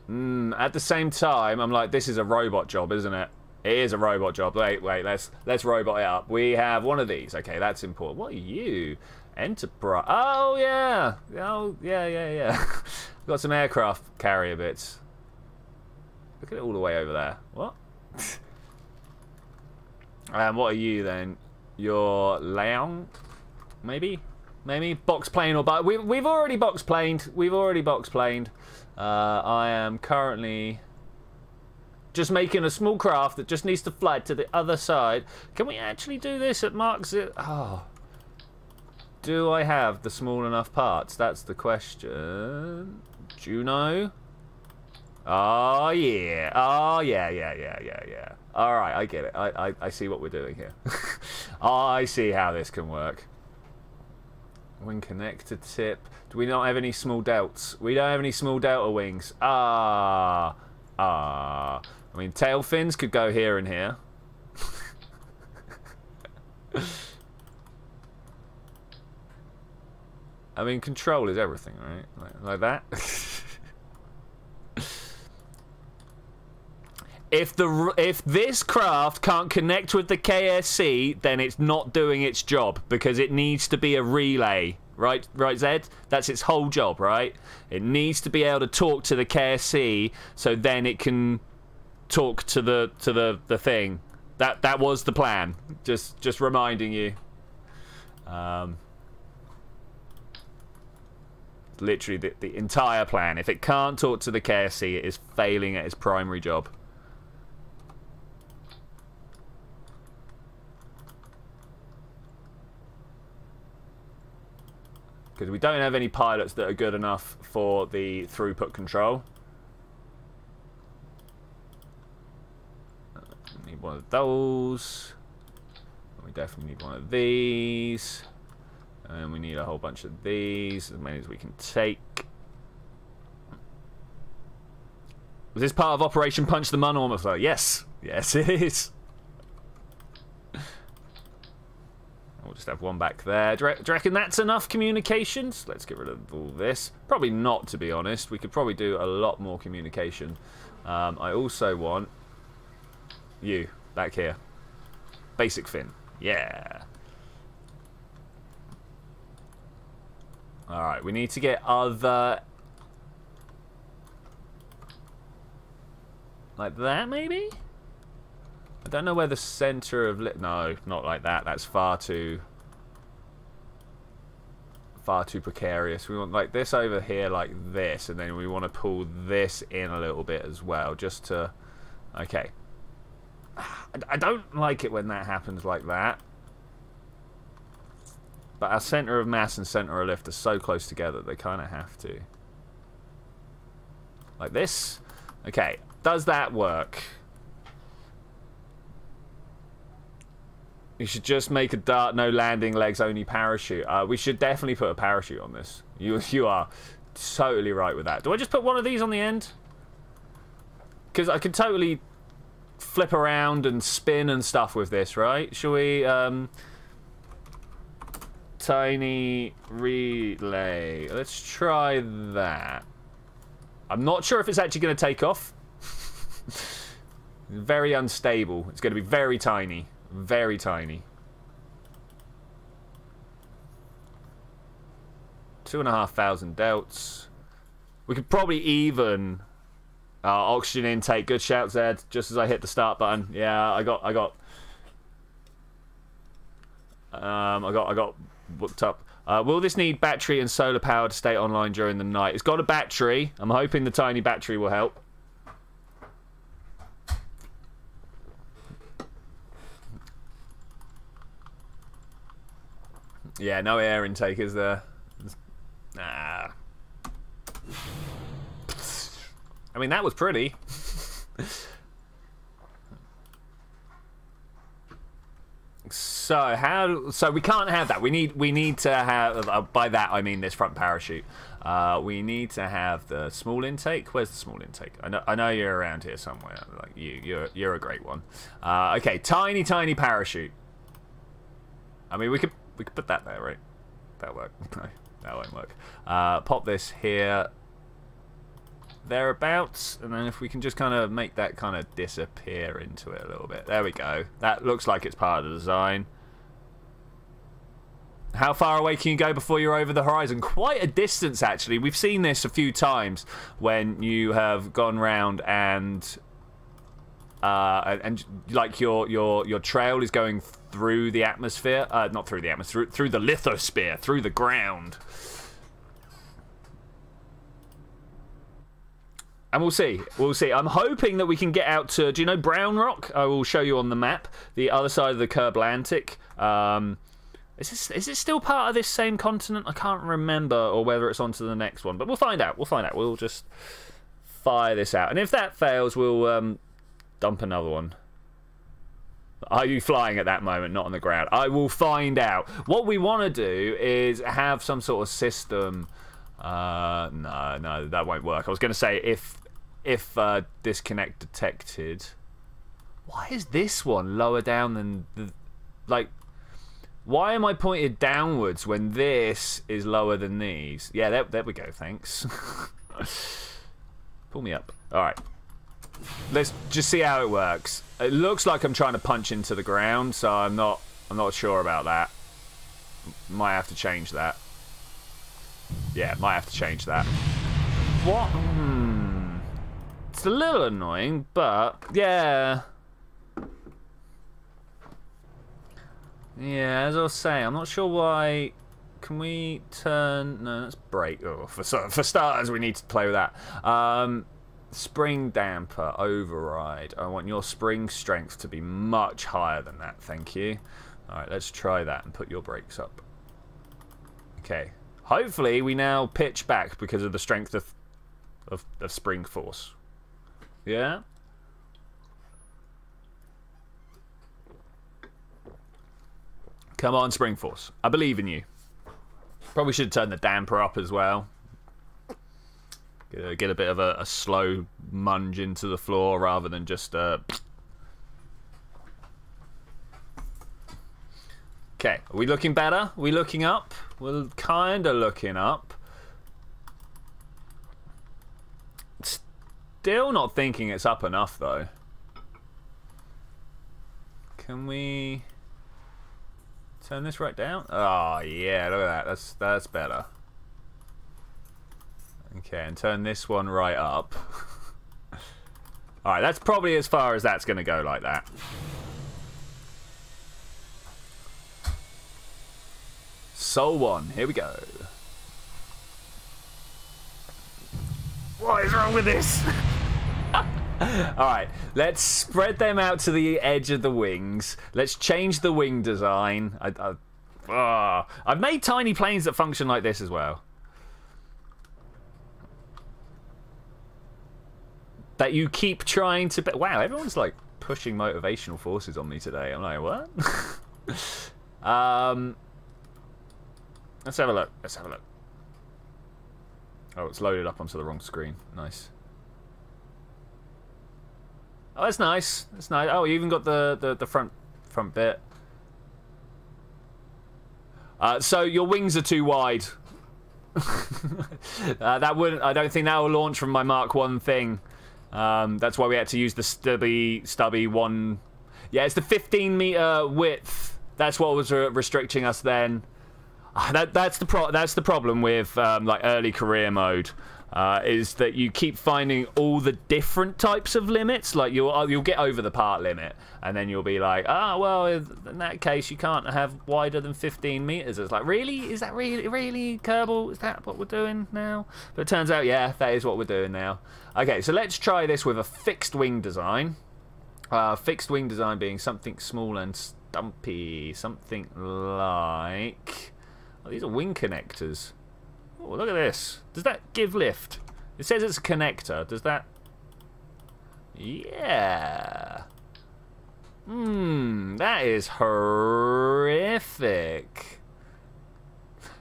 no. At the same time, I'm like, this is a robot job, isn't it? It is a robot job. Wait, let's robot it up. We have one of these. Okay, that's important. What are you? Enterprise. Oh, yeah. Oh, yeah. We've got some aircraft carrier bits. Look at it all the way over there. What? What are you then? You're Leon? Maybe? Box plane or... But we've already box planed. I am currently just making a small craft that just needs to fly to the other side. Can we actually do this at Mark 0? Oh. Do I have the small enough parts? That's the question. Juno? Oh, yeah. Oh, yeah. Alright, I get it. I see what we're doing here. I see how this can work. Wing connector tip. Do we not have any small delts? We don't have any small delta wings. I mean, tail fins could go here and here. I mean, control is everything, right? Like that. If this craft can't connect with the KSC, then it's not doing its job, because it needs to be a relay, right, Zed? That's its whole job, right? It needs to be able to talk to the KSC, so then it can talk to the thing. That was the plan. Just reminding you. Literally the entire plan. If it can't talk to the KSC, it is failing at its primary job. Because we don't have any pilots that are good enough for the throughput control. Need one of those. We definitely need one of these. And we need a whole bunch of these, as many as we can take. Was this part of Operation Punch the Mun almost? Like, yes. Yes, it is. We'll just have one back there. Do you reckon that's enough communications? Let's get rid of all this. Probably not, to be honest. We could probably do a lot more communication. I also want you back here. Basic fin. Yeah. Alright, we need to get other... like that, maybe? I don't know where the center of... no, not like that. That's far too precarious. We want like this over here, like this, and then we want to pull this in a little bit as well, just to... okay. I don't like it when that happens like that. But our center of mass and center of lift are so close together, they kind of have to. Like this. Okay, does that work? You should just make a dart, no landing legs, only parachute. We should definitely put a parachute on this. You are totally right with that. Do I just put one of these on the end? Because I can totally flip around and spin and stuff with this, right? Shall we... tiny relay. Let's try that. I'm not sure if it's actually going to take off. Very unstable. It's going to be very tiny. Very tiny. 2,500 delts. We could probably even oxygen intake. Good shout, Zed. Just as I hit the start button. Yeah, I got booked up. Will this need battery and solar power to stay online during the night? It's got a battery. I'm hoping the tiny battery will help. Yeah, no air intake, is there? Nah. I mean, that was pretty. So we can't have that. We need to have by that I mean this front parachute. We need to have the small intake. Where's the small intake? I know you're around here somewhere. Like you're a great one. Okay, tiny parachute. I mean we could put that there, right? That'll work. No, that won't work. Pop this here. Thereabouts, and then if we can just kind of make that kind of disappear into it a little bit. There we go. That looks like it's part of the design. How far away can you go before you're over the horizon? Quite a distance, actually. We've seen this a few times when you have gone round and like your trail is going through the atmosphere. Not through the atmosphere, through the lithosphere, through the ground. And we'll see. We'll see. I'm hoping that we can get out to... do you know Brown Rock? I will show you on the map. The other side of the Kerblantic. Is it still part of this same continent? I can't remember, or whether it's onto the next one. But we'll find out. We'll find out. We'll just fire this out. And if that fails, we'll dump another one. Are you flying at that moment? Not on the ground. I will find out. What we want to do is have some sort of system... no, that won't work. I was going to say if disconnect detected. Why is this one lower down than the... like, why am I pointed downwards when this is lower than these? Yeah, there we go, thanks. Pull me up. Alright. Let's just see how it works. It looks like I'm trying to punch into the ground, so I'm not sure about that. Might have to change that. Yeah, might have to change that. What? It's a little annoying, but yeah. Yeah, as I was saying, I'm not sure why. Can we turn... no, let's brake. Oh, for starters, we need to play with that. Spring damper, override. I want your spring strength to be much higher than that, thank you. Alright, let's try that and put your brakes up. Okay. Hopefully, we now pitch back because of the strength of spring force. Yeah? Come on, Spring Force. I believe in you. Probably should turn the damper up as well. Get a bit of a slow munge into the floor rather than just... Okay, are we looking better? Are we looking up? We're kind of looking up. Still not thinking it's up enough, though. Can we turn this right down? Oh, yeah, look at that. That's better. Okay, and turn this one right up. Alright, that's probably as far as that's going to go like that. Soul 1, here we go. What is wrong with this? Alright, let's spread them out to the edge of the wings. Let's change the wing design. I've made tiny planes that function like this as well. That you keep trying to... Wow, everyone's like pushing motivational forces on me today. I'm like, what? Let's have a look. Let's have a look. Oh, it's loaded up onto the wrong screen. Nice. Oh, that's nice. That's nice. Oh, you even got the front bit. So your wings are too wide. That wouldn't. I don't think that will launch from my Mark 1 thing. That's why we had to use the stubby one. Yeah, it's the 15-meter width. That's what was restricting us then. That's the problem with like early career mode, is that you keep finding all the different types of limits. Like you'll get over the part limit, and then you'll be like, ah, well, in that case, you can't have wider than 15 meters. It's like, really? Is that really Kerbal? Is that what we're doing now? But it turns out, yeah, that is what we're doing now. Okay, so let's try this with a fixed wing design. Fixed wing design being something small and stumpy, something like. Oh, these are wing connectors. Oh, look at this. Does that give lift? It says it's a connector. Does that... Yeah. That is horrific.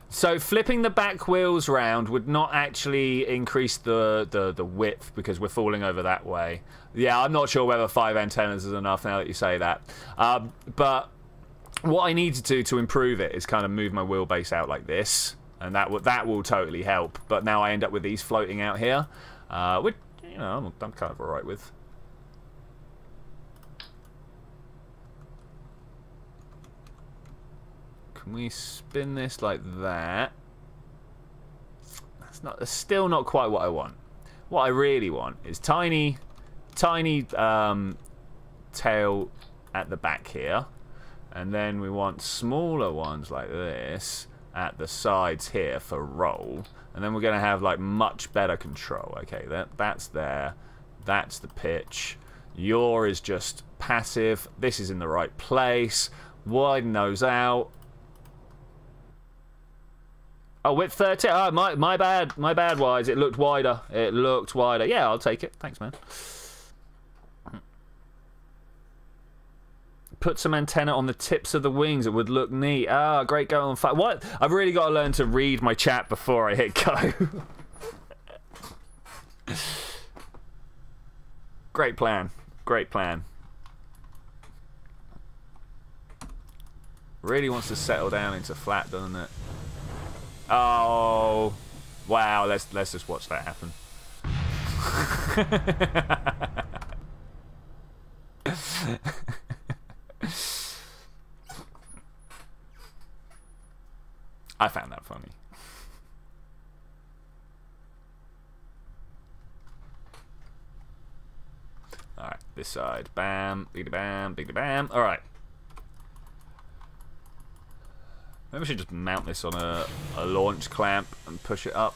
So flipping the back wheels round would not actually increase the width because we're falling over that way. Yeah, I'm not sure whether 5 antennas is enough now that you say that. But... what I need to do to improve it is kind of move my wheelbase out like this, and that will totally help. But now I end up with these floating out here, which, you know, I'm kind of alright with. Can we spin this like that? That's still not quite what I want. What I really want is tiny tail at the back here. And then we want smaller ones like this at the sides here for roll. And then we're going to have like much better control. Okay, that's there. That's the pitch. Your is just passive. This is in the right place. Widen those out. Oh, width 30. Oh, my bad. My bad, Wise. It looked wider. It looked wider. Yeah, I'll take it. Thanks, man. Put some antenna on the tips of the wings. It would look neat. Ah, great go on fire. What? I've really got to learn to read my chat before I hit go. Great plan. Great plan. Really wants to settle down into flat, doesn't it? Oh, wow. Let's just watch that happen. I found that funny. Alright, this side. Bam, biggity bam, biggity bam. Alright. Maybe we should just mount this on a launch clamp and push it up.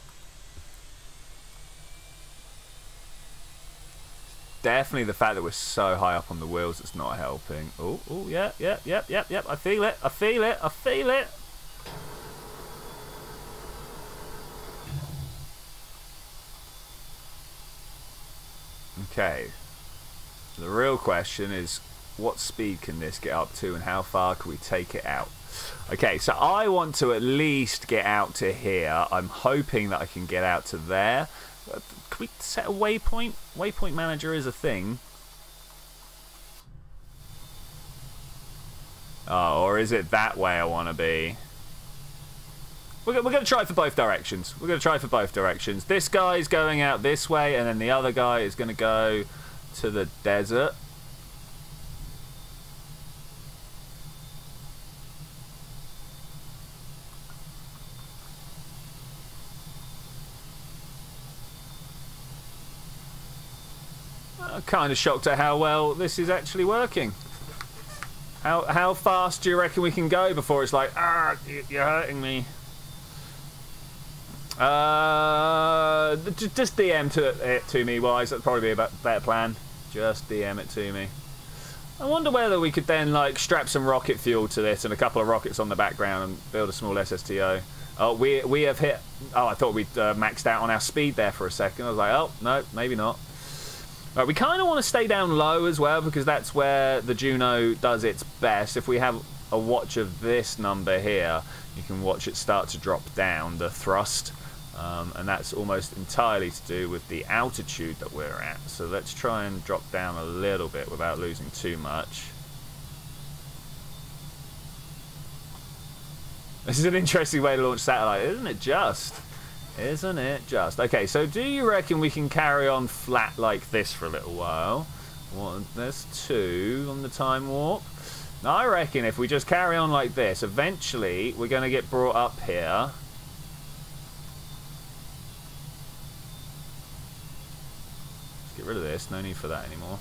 Definitely the fact that we're so high up on the wheels that's not helping. Oh, yeah. I feel it. I feel it. I feel it. Okay. The real question is, what speed can this get up to and how far can we take it out? Okay, so I want to at least get out to here. I'm hoping that I can get out to there. Can we set a waypoint? Waypoint manager is a thing. Oh, or is it that way I want to be? We're going to try for both directions. We're going to try for both directions. This guy's going out this way, and then the other guy is going to go to the desert. I'm kind of shocked at how well this is actually working. How fast do you reckon we can go before it's like, ah, you're hurting me? Just DM it to me, Wise. That'd probably be a better plan. Just DM it to me. I wonder whether we could then like strap some rocket fuel to this and a couple of rockets on the background and build a small SSTO. Oh, we have hit. Oh, I thought we'd maxed out on our speed there for a second. I was like, oh no, maybe not. Right, we kind of want to stay down low as well because that's where the Juno does its best. If we have a watch of this number here, you can watch it start to drop down the thrust. And that's almost entirely to do with the altitude that we're at. So let's try and drop down a little bit without losing too much. This is an interesting way to launch satellite, isn't it just? Isn't it just? Okay, so do you reckon we can carry on flat like this for a little while? Well, there's 2 on the time warp. I reckon if we just carry on like this, eventually we're going to get brought up here. Get rid of this, no need for that anymore.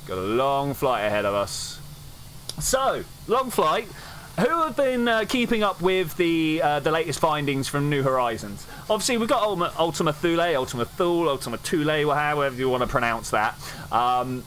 Got a long flight ahead of us. So, long flight. Who have been keeping up with the latest findings from New Horizons? Obviously, we've got Ultima Thule, Ultima Thule, Ultima Thule, however you want to pronounce that. And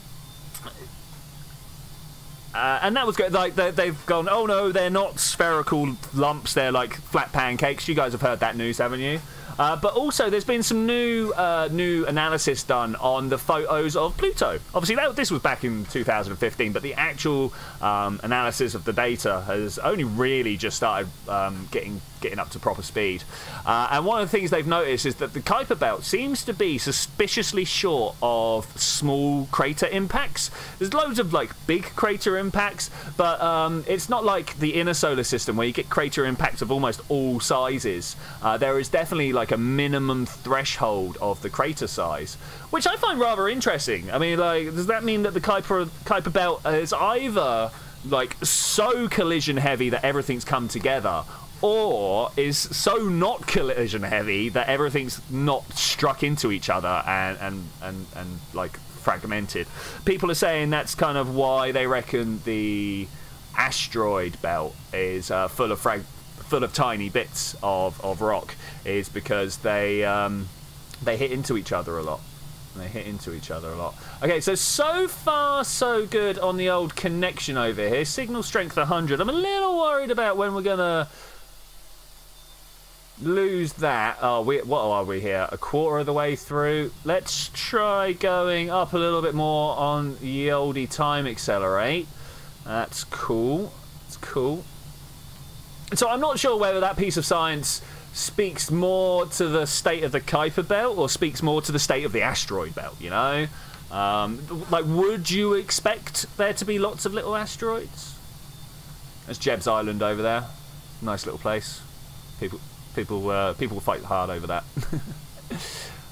that was good. Like they've gone, oh no, they're not spherical lumps, they're like flat pancakes. You guys have heard that news, haven't you? But also, there's been some new analysis done on the photos of Pluto. Obviously, this was back in 2015, but the actual analysis of the data has only really just started getting up to proper speed. And one of the things they've noticed is that the Kuiper Belt seems to be suspiciously short of small crater impacts. There's loads of like big crater impacts, but it's not like the inner solar system where you get crater impacts of almost all sizes. There is definitely like a minimum threshold of the crater size, which I find rather interesting. I mean, like, does that mean that the Kuiper Belt is either like so collision heavy that everything's come together, or is so not collision heavy that everything's not struck into each other and like fragmented? People are saying that's kind of why they reckon the asteroid belt is full of tiny bits of rock, is because they hit into each other a lot. Okay, so far so good on the old connection over here. Signal strength 100. I'm a little worried about when we're gonna lose that. Oh, what are we here? A quarter of the way through. Let's try going up a little bit more on the oldie time accelerate. That's cool. It's cool. So I'm not sure whether that piece of science speaks more to the state of the Kuiper Belt or speaks more to the state of the asteroid belt, you know? Like, would you expect there to be lots of little asteroids? There's Jeb's Island over there. Nice little place. People fight hard over that.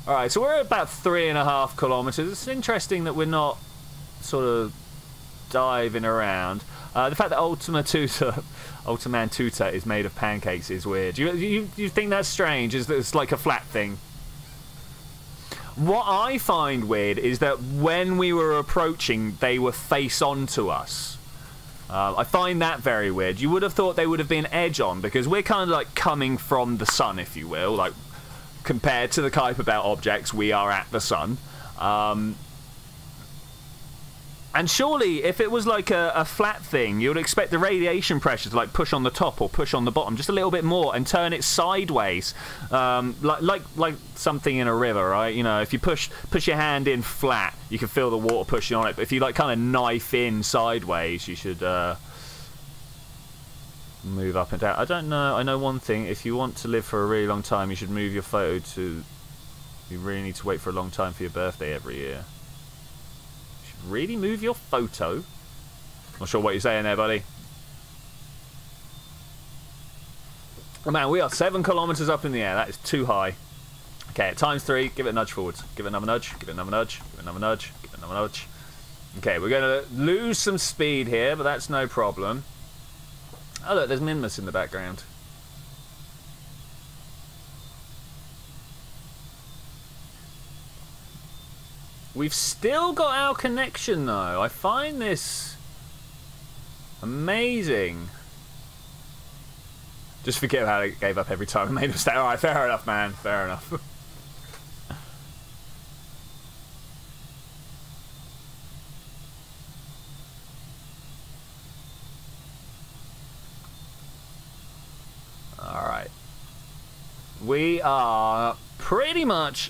Alright, so we're at about 3.5 kilometers. It's interesting that we're not sort of diving around. The fact that Ultiman Tutor is made of pancakes is weird. You think that's strange? Is that it's like a flat thing? What I find weird is that when we were approaching, they were face on to us. I find that very weird. You would have thought they would have been edge on, because we're kind of like coming from the sun, if you will. Like, compared to the Kuiper Belt objects, we are at the sun. And surely, if it was like a flat thing, you would expect the radiation pressure to like push on the top or push on the bottom just a little bit more and turn it sideways, like something in a river, right? You know, if you push your hand in flat, you can feel the water pushing on it. But if you like kind of knife in sideways, you should move up and down. I don't know. I know one thing. If you want to live for a really long time, you should move your photo to... You really need to wait for a long time for your birthday every year. You should really move your photo. Not sure what you're saying there, buddy. Oh man, we are 7 kilometers up in the air. That is too high. Okay, at times 3, give it a nudge forwards. Give it another nudge. Give it another nudge. Give it another nudge. Give it another nudge. Okay, we're going to lose some speed here, but that's no problem. Oh look, there's Minmus in the background. We've still got our connection though. I find this amazing. Just forget how it gave up every time I made a mistake. Alright, fair enough, man. Fair enough. Alright. We are pretty much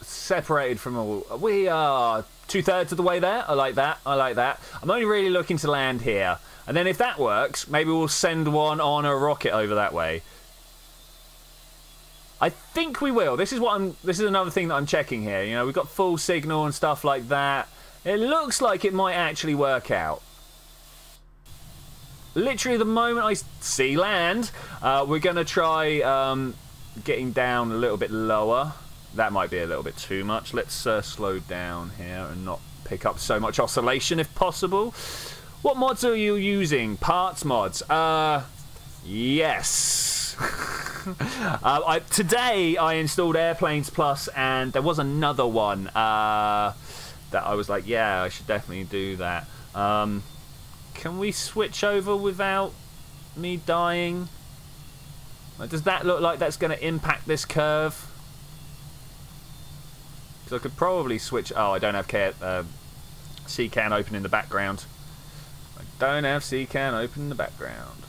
separated from all. We are 2/3 of the way there. I like that. I like that. I'm only really looking to land here. And then if that works, maybe we'll send one on a rocket over that way. I think we will. This is another thing that I'm checking here. You know, we've got full signal and stuff like that. It looks like it might actually work out. Literally the moment I see land, we're going to try getting down a little bit lower. That might be a little bit too much. Let's slow down here and not pick up so much oscillation if possible. What mods are you using? Parts mods. Yes. Today I installed Airplanes Plus, and there was another one that I was like, yeah, I should definitely do that. Can we switch over without me dying? Does that look like that's going to impact this curve? Because I could probably switch... Oh, I don't have CCAN open in the background. I don't have CCAN open in the background.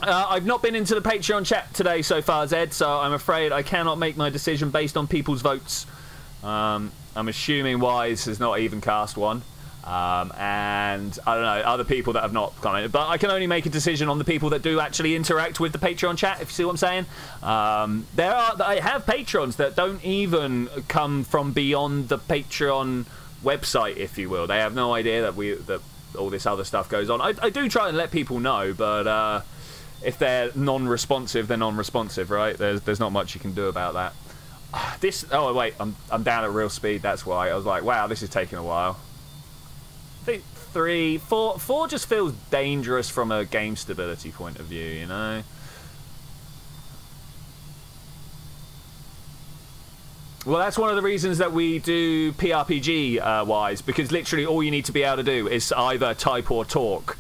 I've not been into the Patreon chat today so far, Zed, so I'm afraid I cannot make my decision based on people's votes. I'm assuming Wise has not even cast one. And I don't know, other people that have not commented, but I can only make a decision on the people that do actually interact with the Patreon chat, if you see what I'm saying. I have patrons that don't even come from beyond the Patreon website, if you will. They have no idea that all this other stuff goes on. I do try and let people know, but if they're non-responsive, they're non-responsive, right? There's not much you can do about that. Oh wait, I'm down at real speed. That's why I was like, wow, this is taking a while. I think 3, 4 just feels dangerous from a game stability point of view, you know. Well, that's one of the reasons that we do PRPG wise, because literally all you need to be able to do is either type or talk.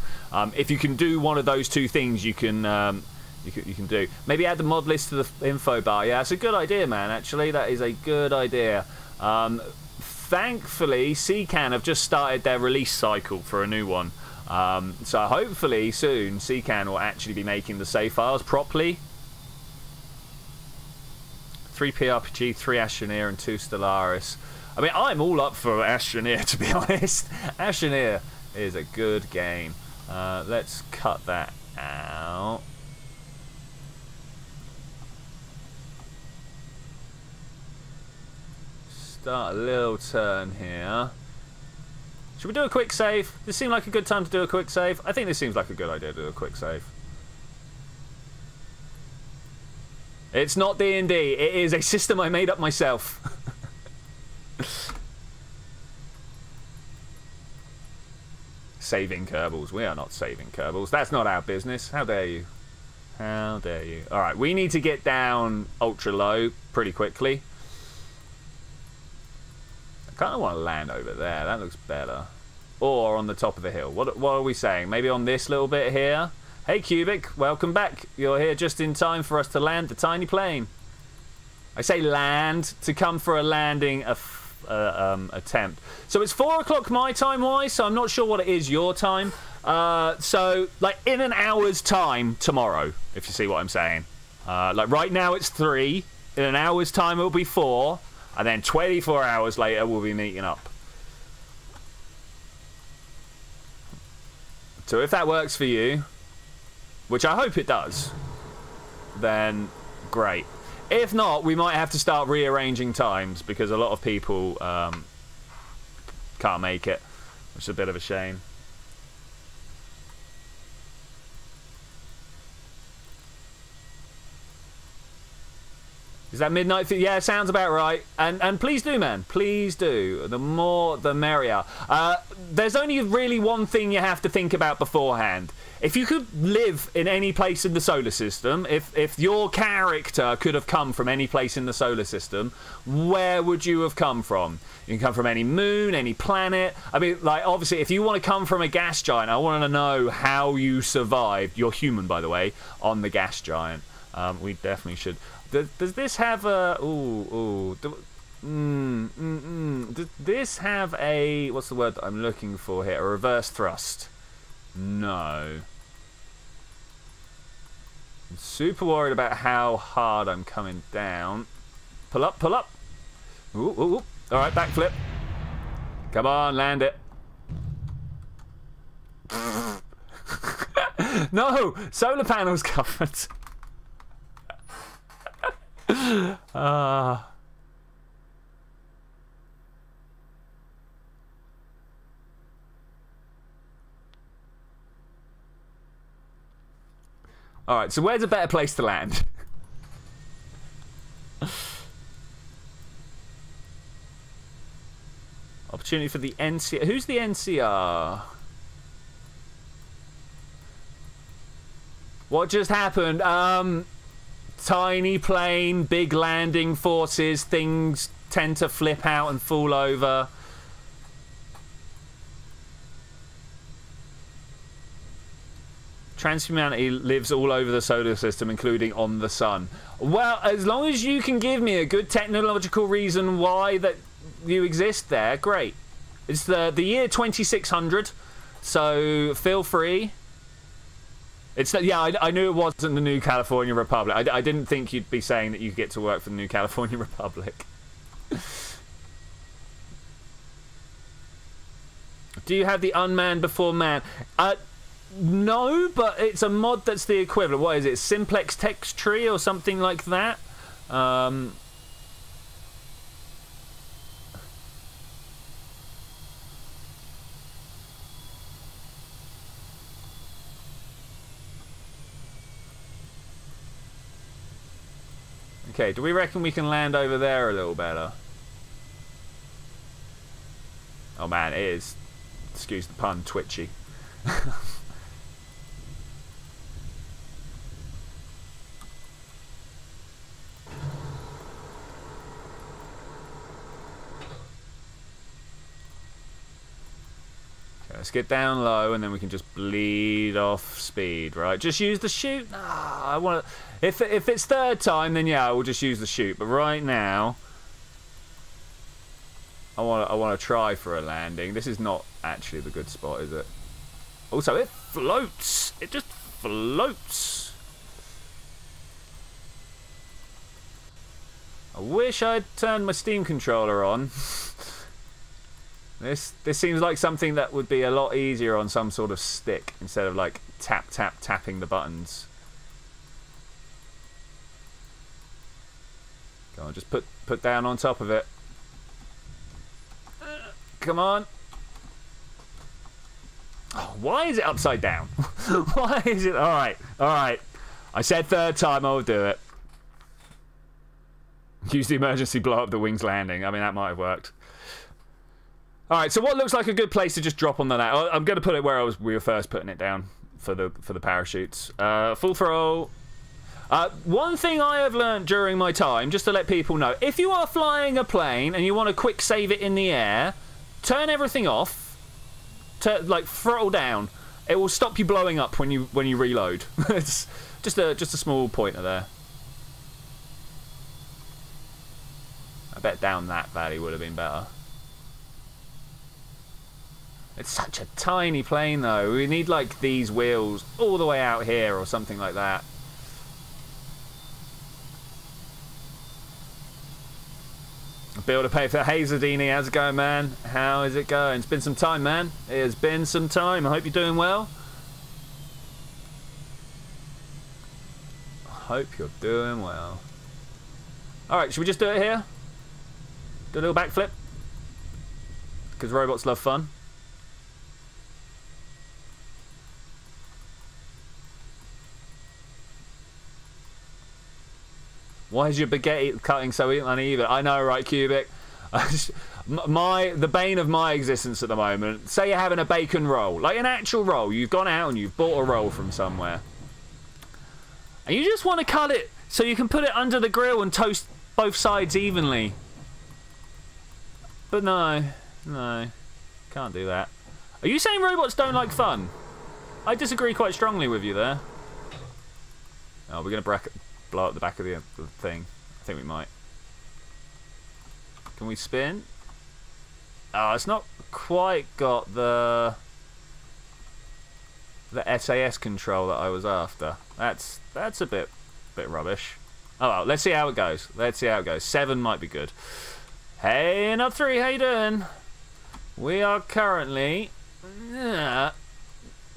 If you can do one of those two things, you can do. Maybe add the mod list to the info bar. Yeah, it's a good idea, man. Actually, that is a good idea. Thankfully, CCAN have just started their release cycle for a new one. So hopefully soon, CCAN will actually be making the save files properly. 3 PRPG, 3 Astroneer, and 2 Stellaris. I mean, I'm all up for Astroneer, to be honest. Astroneer is a good game. Let's cut that out. Start a little turn here. Should we do a quick save? Does this seem like a good time to do a quick save? I think this seems like a good idea to do a quick save. It's not D&D. It is a system I made up myself. Saving Kerbals. We are not saving Kerbals. That's not our business. How dare you? How dare you? Alright, we need to get down ultra low pretty quickly. I kind of want to land over there. That looks better. Or on the top of the hill. What are we saying? Maybe on this little bit here? Hey Cubic, welcome back. You're here just in time for us to land the tiny plane. I say land to come for a landing attempt. So it's 4 o'clock my time wise, so I'm not sure what it is your time. So like in an hour's time tomorrow, if you see what I'm saying. Like right now it's 3. In an hour's time it'll be 4. And then 24 hours later we'll be meeting up. So if that works for you, which I hope it does, then great. If not, we might have to start rearranging times because a lot of people can't make it, which is a bit of a shame. Is that midnight? Yeah, sounds about right. And please do, man. Please do. The more, the merrier. There's only really one thing you have to think about beforehand. If you could live in any place in the solar system, if your character could have come from any place in the solar system, where would you have come from? You can come from any moon, any planet. I mean, like, obviously, if you want to come from a gas giant, I want to know how you survived. You're human, by the way, on the gas giant. We definitely should. Does this have a... Does this have a... What's the word that I'm looking for here? A reverse thrust. No. I'm super worried about how hard I'm coming down. Pull up, pull up. Ooh, ooh, ooh. Alright, backflip. Come on, land it. No! Solar panels covered. Alright, so where's a better place to land? Opportunity for the NCR. Who's the NCR? What just happened? Tiny plane, big landing forces, things tend to flip out and fall over. Transhumanity lives all over the solar system, including on the sun. Well, as long as you can give me a good technological reason why that you exist there, great. It's the year 2600, so feel free. It's yeah, I knew it wasn't the New California Republic. I didn't think you'd be saying that you get to work for the New California Republic. Do you have the unmanned before man? No, but it's a mod that's the equivalent. What is it? Simplex Text Tree or something like that? Okay, do we reckon we can land over there a little better? Oh man, it is, excuse the pun, twitchy. Let's get down low, and then we can just bleed off speed, right? Just use the chute. I want to. If it's third time, then yeah, we'll just use the chute. But right now, I want to try for a landing. This is not actually the good spot, is it? Also, it floats. It just floats. I wish I'd turned my Steam controller on. This seems like something that would be a lot easier on some sort of stick instead of like tapping the buttons. Come on, just put down on top of it. Come on. Oh, why is it upside down? Why is it? All right. I said third time I'll do it. Use the emergency blow up the wings landing. I mean, that might have worked. Alright, so what looks like a good place to just drop on the net? I'm going to put it where we were first putting it down for the parachutes. Full throttle. One thing I have learned during my time, just to let people know, if you are flying a plane and you want to quick save it in the air, turn everything off, like throttle down. It will stop you blowing up when you reload. It's just a small pointer there. I bet down that valley would have been better. It's such a tiny plane though. We need like these wheels all the way out here or something like that. Bill to pay for Hazardini. How's it going, man? How is it going? It's been some time, man. It has been some time. I hope you're doing well. hope you're doing well. Alright, should we just do it here? Do a little backflip? Because robots love fun. Why is your baguette cutting so uneven? I know, right, Cubic? The bane of my existence at the moment. Say you're having a bacon roll, like an actual roll. You've gone out and you've bought a roll from somewhere, and you just want to cut it so you can put it under the grill and toast both sides evenly. But no, can't do that. Are you saying robots don't like fun? I disagree quite strongly with you there. Oh, we're gonna blow up the back of the thing. I think we might. Can we spin? Oh, it's not quite got the SAS control that I was after. That's a bit rubbish. Oh well, let's see how it goes. Let's see how it goes. 7 might be good. Hey, Nut 3, how you doing? We are currently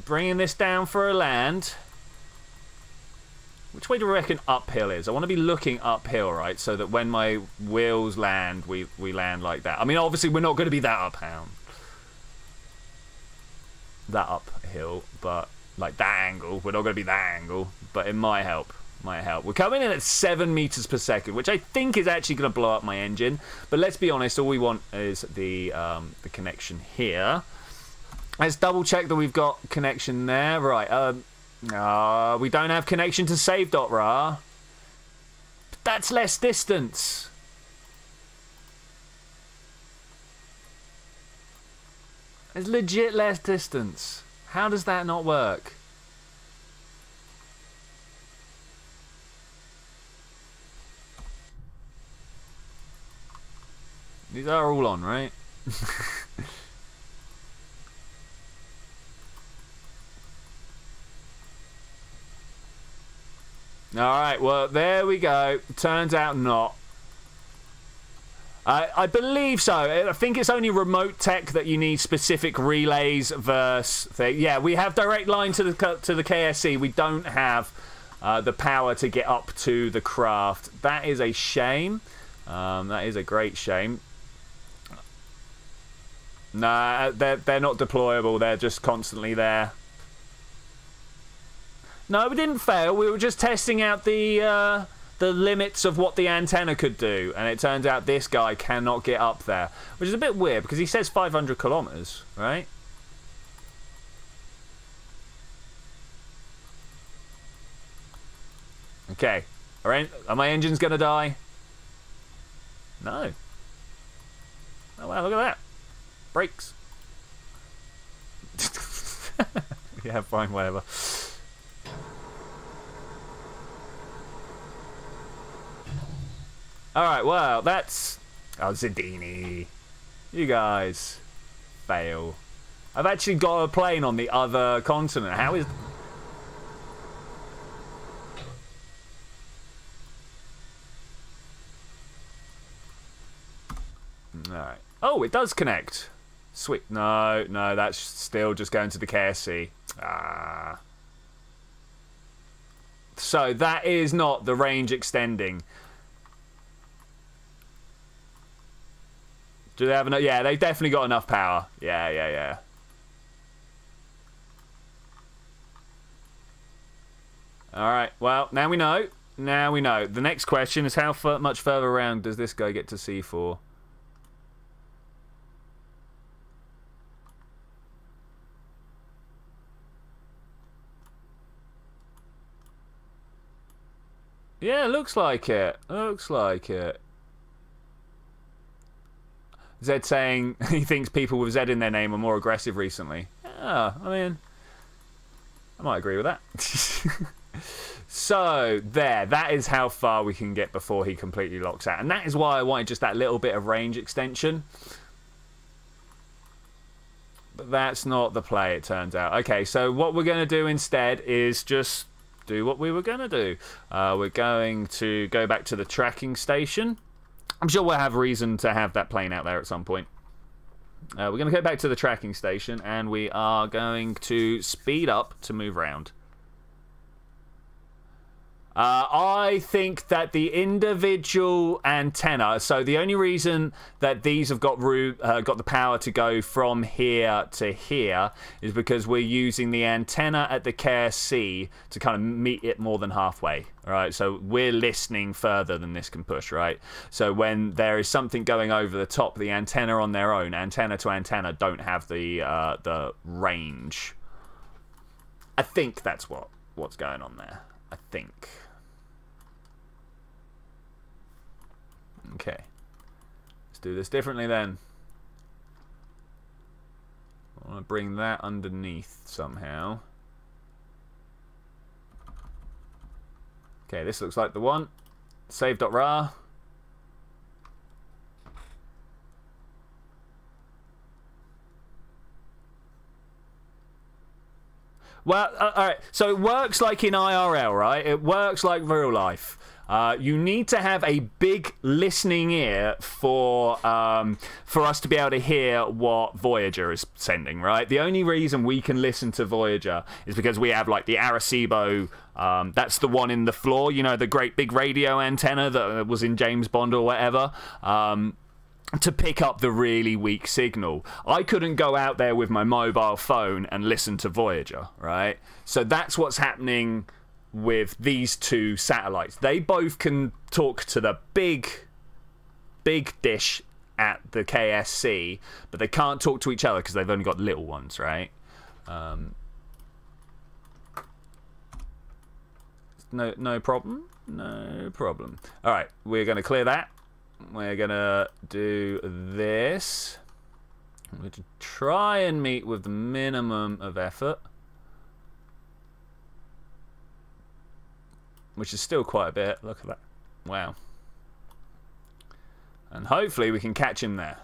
bringing this down for a land. Which way do we reckon uphill is? I want to be looking uphill, right? So that when my wheels land, we land like that. I mean, obviously, we're not going to be that uphill, but like that angle. We're not going to be that angle, but it might help. Might help. We're coming in at 7 meters per second, which I think is actually going to blow up my engine. But let's be honest, all we want is the connection here. Let's double check that we've got connection there. Right. We don't have connection to save.ra. But that's less distance. It's legit less distance. How does that not work? These are all on, right? Alright, well, there we go. Turns out not. I believe so. I think it's only remote tech that you need specific relays versus thing. Yeah, we have direct line to the KSC. We don't have the power to get up to the craft. That is a shame. That is a great shame. Nah, they're not deployable. They're just constantly there. No, we didn't fail. We were just testing out the limits of what the antenna could do, and it turns out this guy cannot get up there, which is a bit weird because he says 500 kilometers, right? Okay, are my engines gonna die? No. Oh wow, look at that. Brakes. Yeah, fine, whatever. Alright, well, that's... Oh, Zedini. You guys fail. I've actually got a plane on the other continent. How is... Alright. Oh, it does connect. Sweet. No, that's still just going to the KSC. Ah. So that is not the range extending. Do they have enough? Yeah, they've definitely got enough power. Yeah. Alright, well, now we know. Now we know. The next question is how much further around does this guy get to see for? Yeah, looks like it. Looks like it. Zed saying he thinks people with Z in their name are more aggressive recently. Yeah, I mean, I might agree with that. So, that is how far we can get before he completely locks out. And that is why I wanted just that little bit of range extension. But that's not the play, it turns out. Okay, so what we're going to do instead is just do what we were going to do. We're going to go back to the tracking station. I'm sure we'll have reason to have that plane out there at some point. We're going to go back to the tracking station, and we are going to speed up to move around. I think that the individual antenna, so the only reason that these have got the power to go from here to here is because we're using the antenna at the KSC to kind of meet it more than halfway, right? So we're listening further than this can push, right? So when there is something going over the top, the antenna on their own, antenna to antenna, don't have the range. I think that's what's going on there. I think. Okay. Let's do this differently then. I want to bring that underneath somehow. Okay, this looks like the one. Save.ra. Well, alright, so it works like in IRL, right? It works like real life. You need to have a big listening ear for us to be able to hear what Voyager is sending, right? The only reason we can listen to Voyager is because we have, like, the Arecibo, that's the one in the floor, you know, the great big radio antenna that was in James Bond or whatever, to pick up the really weak signal. I couldn't go out there with my mobile phone and listen to Voyager, right? So that's what's happening with these two satellites. They both can talk to the big dish at the KSC, but they can't talk to each other because they've only got little ones, right? No problem. No problem. All right, we're going to clear that. We're going to do this. I'm going to try and meet with the minimum of effort, which is still quite a bit. Look at that. Wow. And hopefully we can catch him there.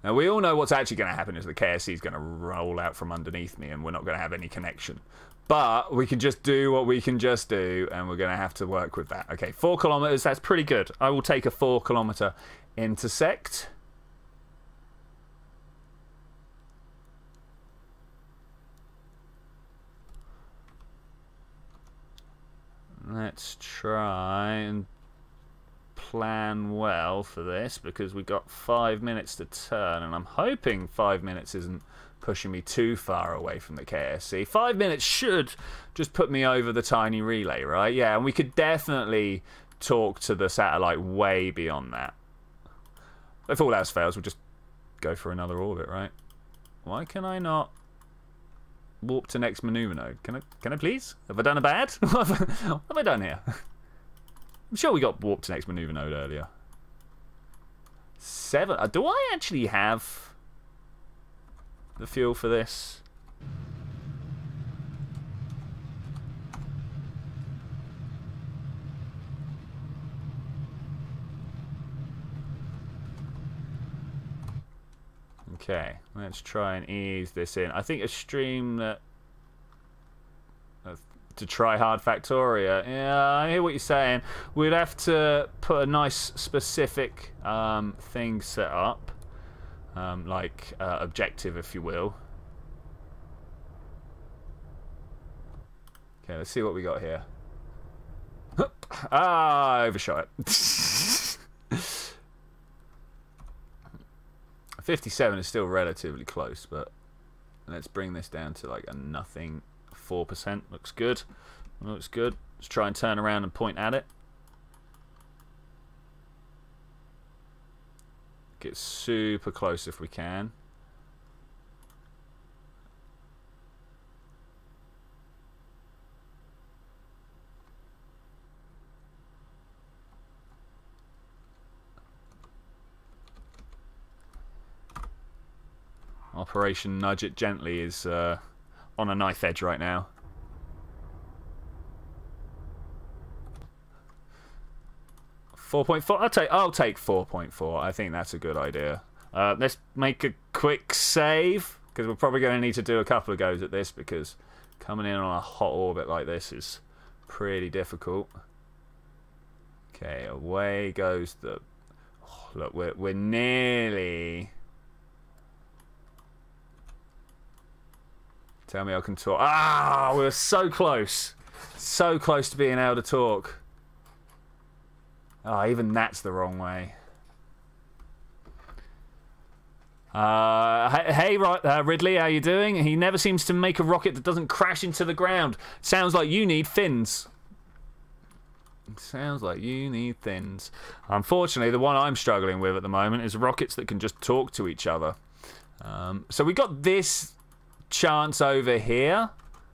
Now, we all know what's actually going to happen is the KSC is going to roll out from underneath me and we're not going to have any connection. But we can just do what we can just do, and we're going to have to work with that. Okay, 4 kilometers, that's pretty good. I will take a 4 kilometer intersect. Let's try and plan well for this, because we've got 5 minutes to turn, and I'm hoping 5 minutes isn't pushing me too far away from the KSC. 5 minutes should just put me over the tiny relay, right? Yeah, and we could definitely talk to the satellite way beyond that. If all else fails, we'll just go for another orbit, right? Why can I not warp to next maneuver node? Can I please? Have I done a bad? What have I done here? I'm sure we got warp to next maneuver node earlier. 7. Do I actually have the fuel for this? Okay, let's try and ease this in. I think a stream that to try hard Factoria. Yeah, I hear what you're saying. We'd have to put a nice specific thing set up, like objective, if you will. Okay, let's see what we got here. Ah, I overshot it. 57 is still relatively close, but let's bring this down to like a nothing. 4%. Looks good. Looks good. Let's try and turn around and point at it. Get super close if we can. Operation Nudge It Gently is on a knife edge right now. .4. I'll take 4.4. I think that's a good idea. Let's make a quick save, because we're probably going to need to do a couple of goes at this, because coming in on a hot orbit like this is pretty difficult. Okay, away goes the... Oh, look, we're nearly... Tell me I can talk. Ah, we were so close. So close to being able to talk. Oh, even that's the wrong way. Hey, Ridley, how you doing? He never seems to make a rocket that doesn't crash into the ground. Sounds like you need fins. Sounds like you need fins. Unfortunately, the one I'm struggling with at the moment is rockets that can just talk to each other. So we got this chance over here.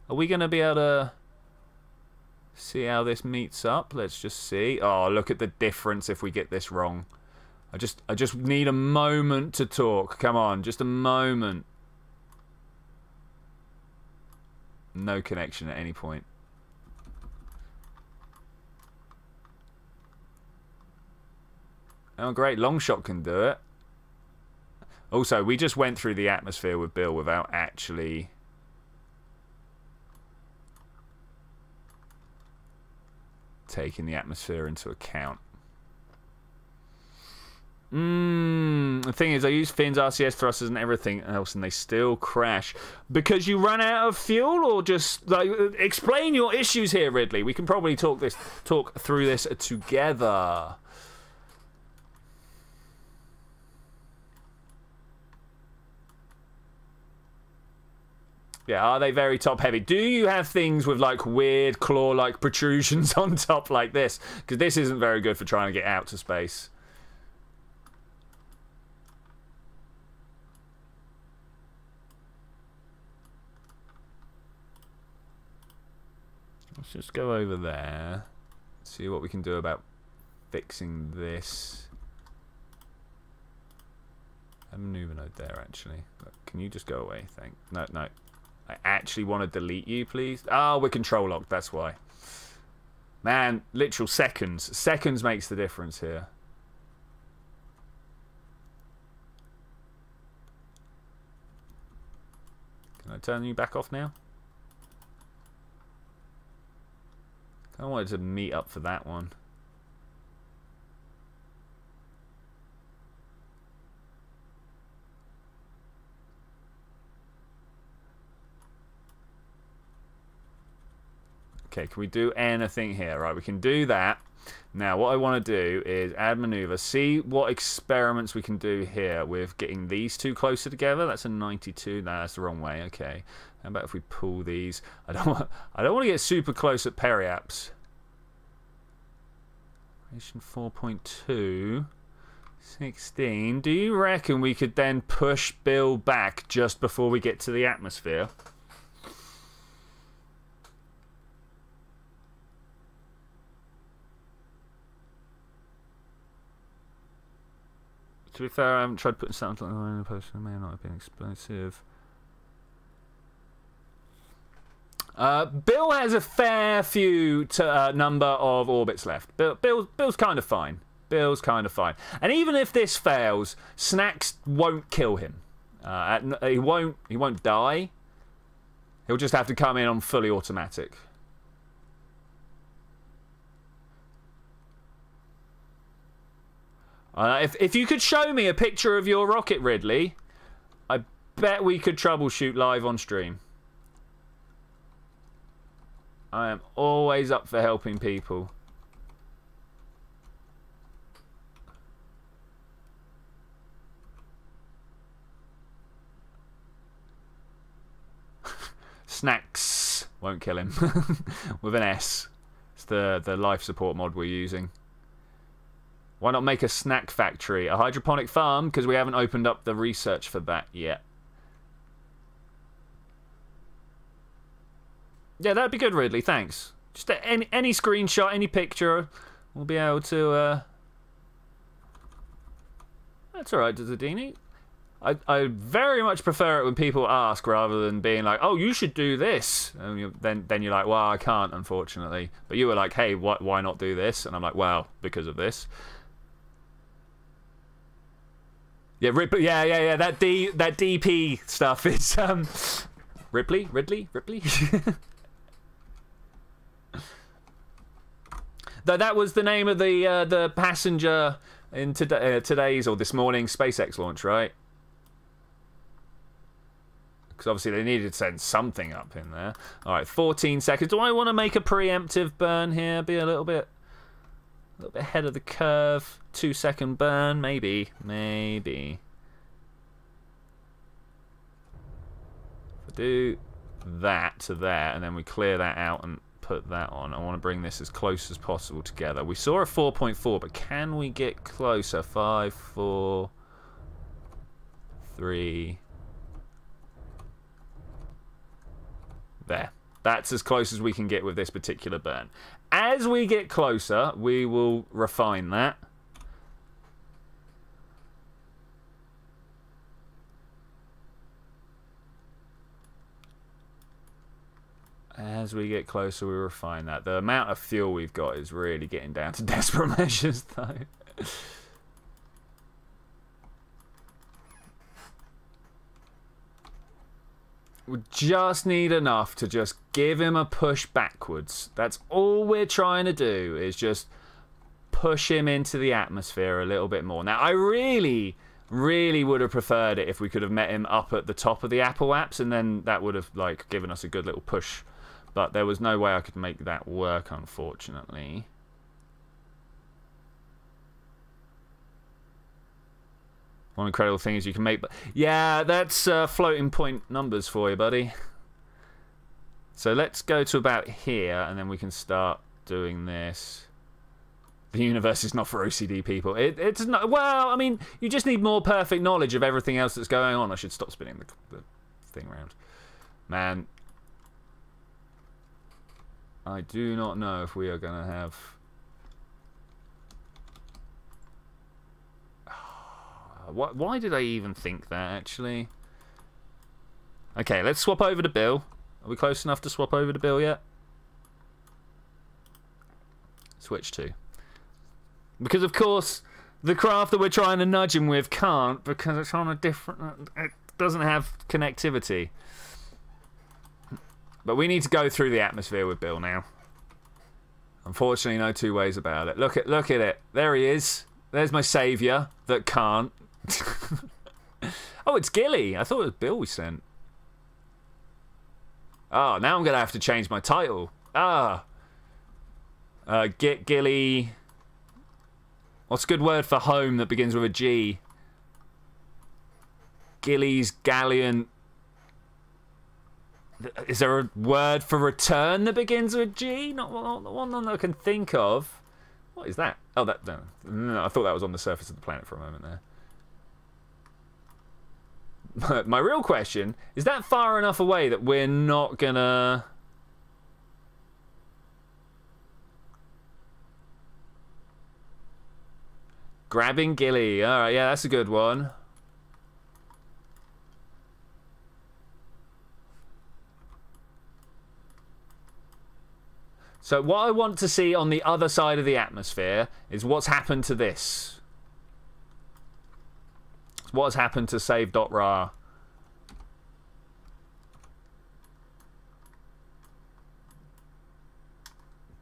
Are we going to be able to see how this meets up? Let's just see. Oh, look at the difference if we get this wrong. I just need a moment to talk. Come on, just a moment. No connection at any point. Oh, great. Longshot can do it. Also, we just went through the atmosphere with Bill without actually... taking the atmosphere into account. The thing is, I use fins, RCS thrusters and everything else, and they still crash. Because you run out of fuel, or just like explain your issues here, Ridley? We can probably talk through this together. Yeah, are they very top heavy? Do you have things with like weird claw-like protrusions on top like this? Because this isn't very good for trying to get out to space. Let's just go over there. See what we can do about fixing this. A maneuver node there, actually. Look, can you just go away? No. I actually want to delete you, please. Oh, we're control locked. That's why. Man, literal seconds. Seconds makes the difference here. Can I turn you back off now? I wanted to meet up for that one. Okay, can we do anything here? Right, we can do that. Now, what I want to do is add maneuver. See what experiments we can do here with getting these two closer together. That's a 92. No, that's the wrong way. Okay. How about if we pull these? I don't want to get super close at periaps. 4.2. 16. Do you reckon we could then push Bill back just before we get to the atmosphere? To be fair, I haven't tried putting something like that in a post. It may not have been explosive. Bill has a fair few number of orbits left. Bill's kind of fine. Bill's kind of fine. And even if this fails, Snacks won't kill him. He won't die. He'll just have to come in on fully automatic. If you could show me a picture of your rocket, Ridley, I bet we could troubleshoot live on stream. I am always up for helping people. Snacks won't kill him. With an S. It's the life support mod we're using. Why not make a snack factory? A hydroponic farm? Because we haven't opened up the research for that yet. Yeah, that'd be good, Ridley. Thanks. Just any screenshot, any picture, we'll be able to... That's alright, Zadini. I very much prefer it when people ask rather than being like, oh, you should do this. And then you're like, well, I can't, unfortunately. But you were like, hey, why not do this? And I'm like, well, because of this. Yeah, Ripley. Yeah. That DP stuff is Ridley. Though that was the name of the passenger in today's or this morning's SpaceX launch, right? Because because obviously they needed to send something up in there. All right, 14 seconds. Do I want to make a preemptive burn here? Be a little bit ahead of the curve. 2-second burn, maybe. Do that to there, and then we clear that out and put that on. I want to bring this as close as possible together. We saw a 4.4, but can we get closer? 5, 4, 3. There. That's as close as we can get with this particular burn. As we get closer, we will refine that. As we get closer, we refine that. The amount of fuel we've got is really getting down to desperate measures, though. We just need enough to just give him a push backwards. That's all we're trying to do, is just push him into the atmosphere a little bit more. Now, I really would have preferred it if we could have met him up at the top of the Apple apps, and then that would have like given us a good little push. But there was no way I could make that work, unfortunately. One incredible thing is you can make... Yeah, that's floating point numbers for you, buddy. So let's go to about here, and then we can start doing this. The universe is not for OCD people. It's not... Well, I mean, you just need more perfect knowledge of everything else that's going on. I should stop spinning the thing around. Man... I do not know if we are going to have... Why did I even think that, actually? Okay, let's swap over to Bill. Are we close enough to swap over to Bill yet? Switch to. Because, of course, the craft that we're trying to nudge him with can't, because it's on a different... It doesn't have connectivity. But we need to go through the atmosphere with Bill now. Unfortunately, no two ways about it. Look at it. There he is. There's my saviour that can't. Oh, it's Gillie. I thought it was Bill we sent. Oh, now I'm going to have to change my title. Gillie. What's a good word for home that begins with a G? Gillie's Galleon. Is there a word for return that begins with G? Not the one that I can think of. What is that? Oh, no, I thought that was on the surface of the planet for a moment there. But my real question, is that far enough away that we're not gonna... Grabbing Gillie. Alright, yeah, that's a good one. So what I want to see on the other side of the atmosphere is what's happened to this. What has happened to save.ra?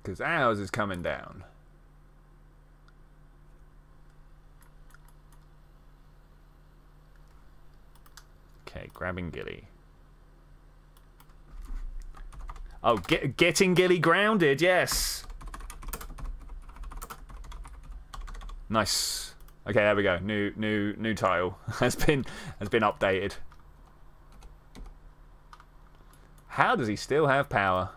Because ours is coming down. Okay, grabbing Gillie. Oh, getting Gillie grounded, yes. Nice. Okay, there we go. New tile has been updated. How does he still have power?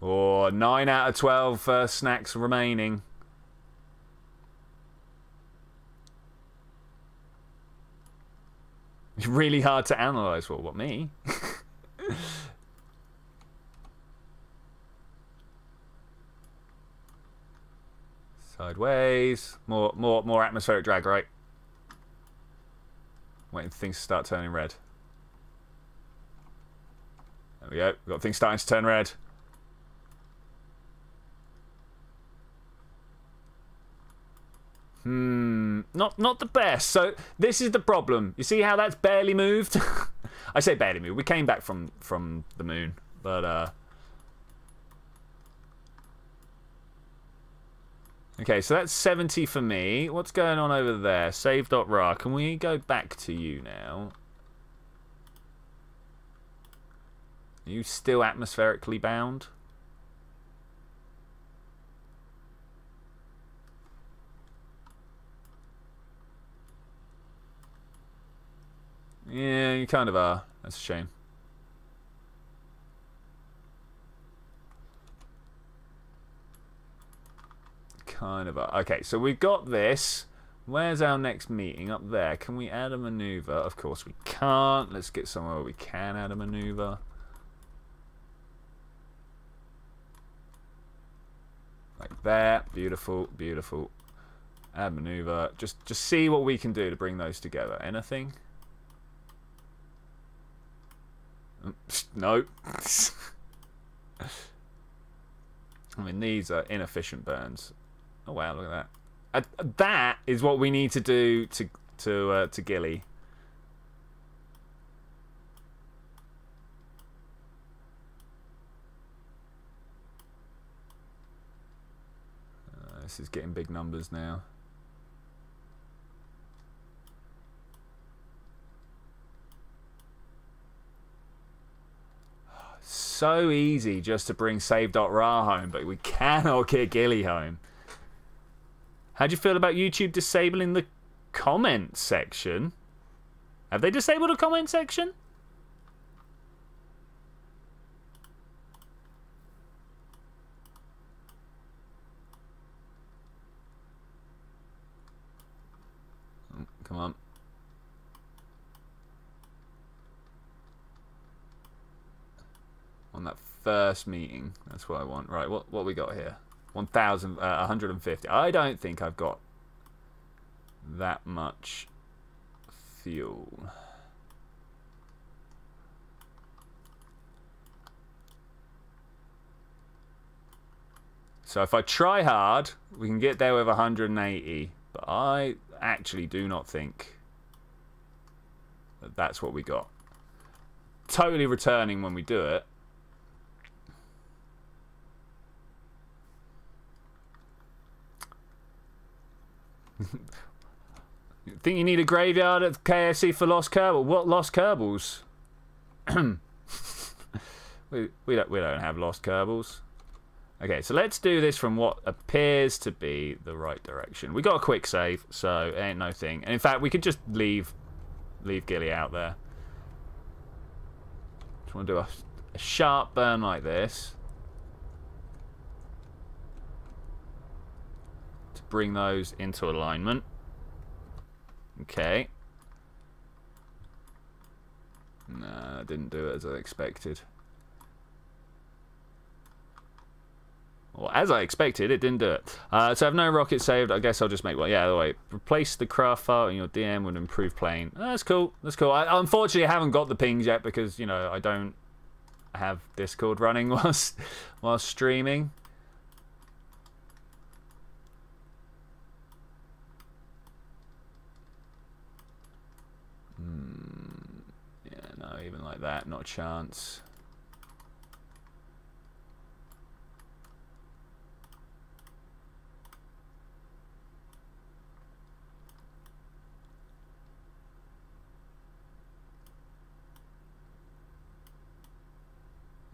Oh, 9 out of 12 snacks remaining. Really hard to analyze. Well, what, me? Sideways. More atmospheric drag, right? Waiting for things to start turning red. There we go. We've got things starting to turn red. Not the best. So this is the problem. You see how that's barely moved? I say barely moved. We came back from the moon, but okay, so that's 70 for me. What's going on over there? Save.ra. Can we go back to you now? Are you still atmospherically bound? Yeah, you kind of are. That's a shame. Kind of are. Okay, so we've got this. Where's our next meeting? Up there. Can we add a maneuver? Of course we can't. Let's get somewhere where we can add a maneuver. Like that. Beautiful, beautiful. Add maneuver. Just see what we can do to bring those together. Anything? No. I mean, these are inefficient burns. Oh wow, look at that. That is what we need to do to Gillie. This is getting big numbers now. So easy just to bring save.ra home, but we cannot get Gillie home. How do you feel about YouTube disabling the comment section? Have they disabled a comment section? Oh, come on. On that first meeting, that's what I want. Right, what we got here? 150. I don't think I've got that much fuel. So if I try hard, we can get there with 180. But I actually do not think that that's what we got. Totally returning when we do it. Think you need a graveyard at KFC for lost Kerbal? What lost Kerbals? we don't have lost Kerbals. Okay, so let's do this from what appears to be the right direction. We got a quick save, so it ain't no thing. And in fact, we could just leave Gillie out there. Just want to do a sharp burn like this. Bring those into alignment. Okay. No, I didn't do it as I expected. Well, as I expected, it didn't do it. So I have no rocket saved. I guess I'll just make one. Yeah, the way. Replace the craft file in your DM would improve playing. Oh, that's cool. That's cool. I unfortunately haven't got the pings yet because, you know, I don't have Discord running whilst streaming. Yeah, no, even like that, not a chance.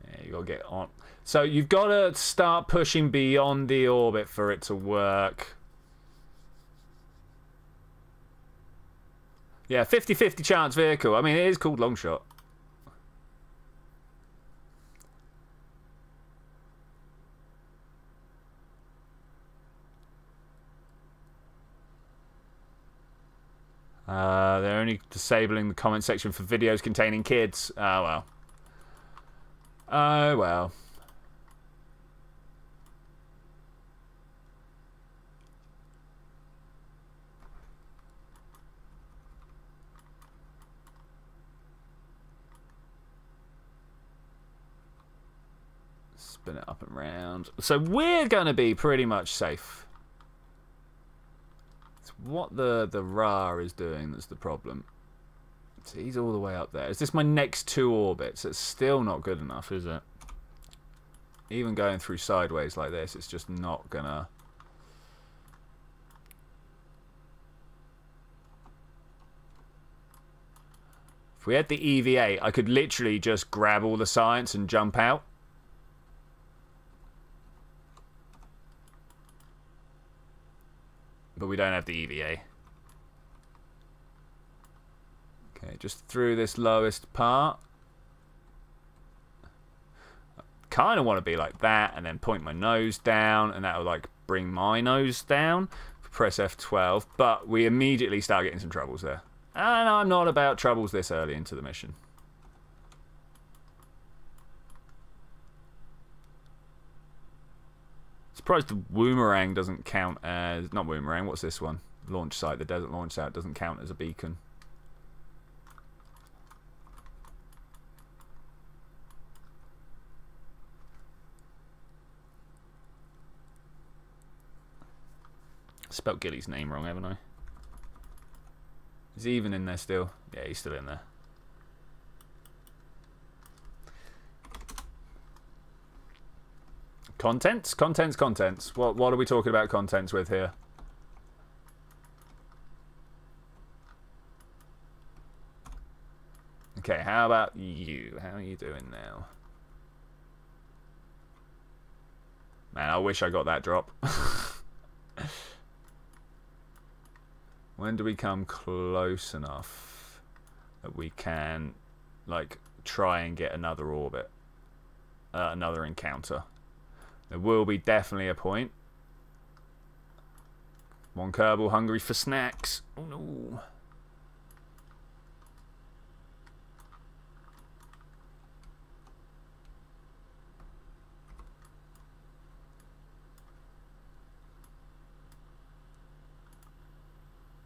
Yeah, you gotta get on. So you've got to start pushing beyond the orbit for it to work. Yeah, 50-50 chance vehicle. I mean, it is called long shot. They're only disabling the comment section for videos containing kids. Oh, well. Oh, well. Spin it up and round. So we're going to be pretty much safe. It's what the Ra is doing that's the problem. So he's all the way up there. Is this my next two orbits? It's still not good enough, is it? Even going through sideways like this, it's just not gonna... If we had the EVA, I could literally just grab all the science and jump out. But we don't have the EVA. Okay, just through this lowest part. Kind of want to be like that and then point my nose down, and that will like bring my nose down. Press F12, but we immediately start getting some troubles there. And I'm not about troubles this early into the mission. Surprised the Woomerang doesn't count as... Not Woomerang, what's this one? Launch site, the desert launch site doesn't count as a beacon. Spelt Gillie's name wrong, haven't I? Is he even in there still? Yeah, he's still in there. Contents? Contents, contents. What are we talking about contents with here? Okay, how about you? How are you doing now? Man, I wish I got that drop. When do we come close enough that we can, like, try and get another orbit? Another encounter. There will be definitely a point. One Kerbal hungry for snacks. Oh no.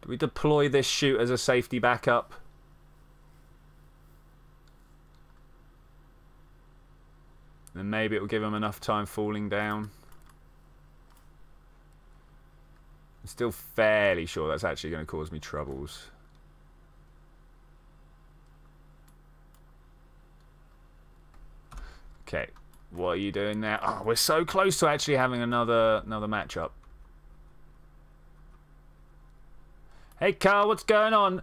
Do we deploy this chute as a safety backup? Then maybe it will give them enough time falling down. I'm still fairly sure that's actually going to cause me troubles. Okay, what are you doing now? Oh, we're so close to actually having another matchup. Hey Carl, what's going on?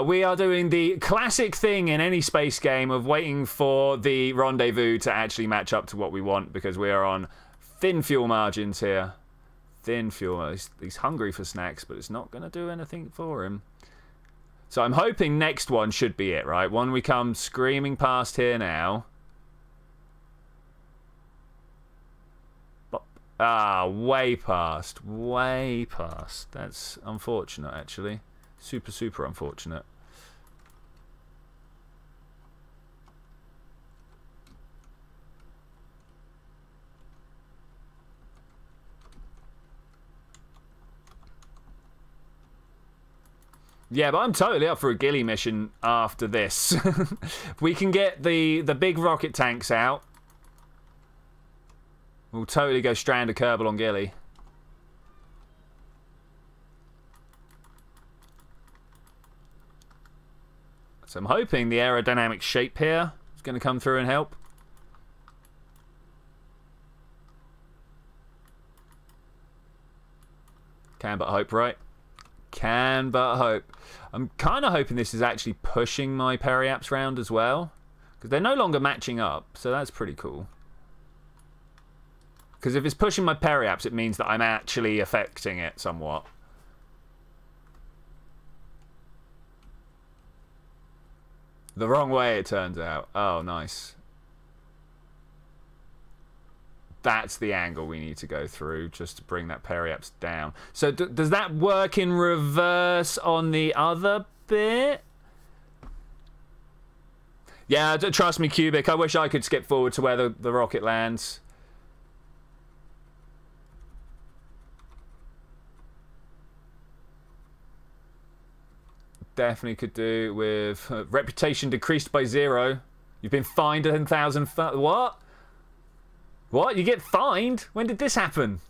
We are doing the classic thing in any space game of waiting for the rendezvous to actually match up to what we want, because we are on thin fuel margins here. Thin fuel. He's hungry for snacks, but it's not going to do anything for him. So I'm hoping next one should be it, right? One we come screaming past here now. Ah, way past. Way past. That's unfortunate, actually. Super, super unfortunate. Yeah, but I'm totally up for a Gillie mission after this. We can get the big rocket tanks out. We'll totally go strand a Kerbal on Gillie. So I'm hoping the aerodynamic shape here is going to come through and help. Can but hope, right? Can but hope. I'm kind of hoping this is actually pushing my periaps round as well, because they're no longer matching up, so that's pretty cool. Because if it's pushing my periaps, it means that I'm actually affecting it somewhat. The wrong way, it turns out. Oh, nice. That's the angle we need to go through, just to bring that periaps down. So does that work in reverse on the other bit? Yeah, trust me, Cubic. I wish I could skip forward to where the rocket lands. Definitely could do with reputation decreased by 0. You've been fined 10,000. What? What? You get fined? When did this happen?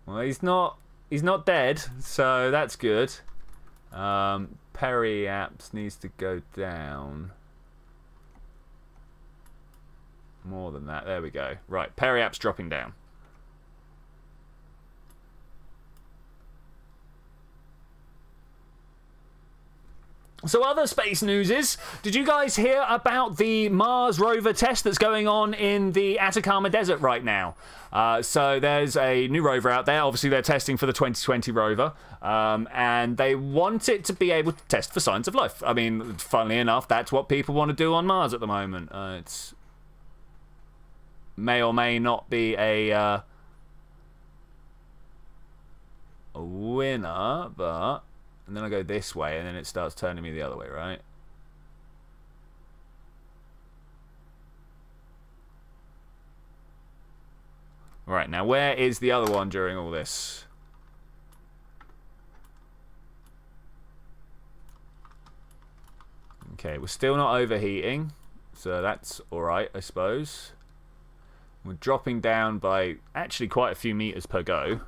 Well, he's not dead, so that's good. Periaps needs to go down. More than that. There we go. Right, periaps dropping down. So other space news is, did you guys hear about the Mars rover test that's going on in the Atacama Desert right now? So there's a new rover out there. Obviously, they're testing for the 2020 rover. And they want it to be able to test for signs of life. I mean, funnily enough, that's what people want to do on Mars at the moment. It's may or may not be a winner, but... And then I go this way, and then it starts turning me the other way, right? Right, now where is the other one during all this? Okay, we're still not overheating, so that's alright, I suppose. We're dropping down by actually quite a few meters per go.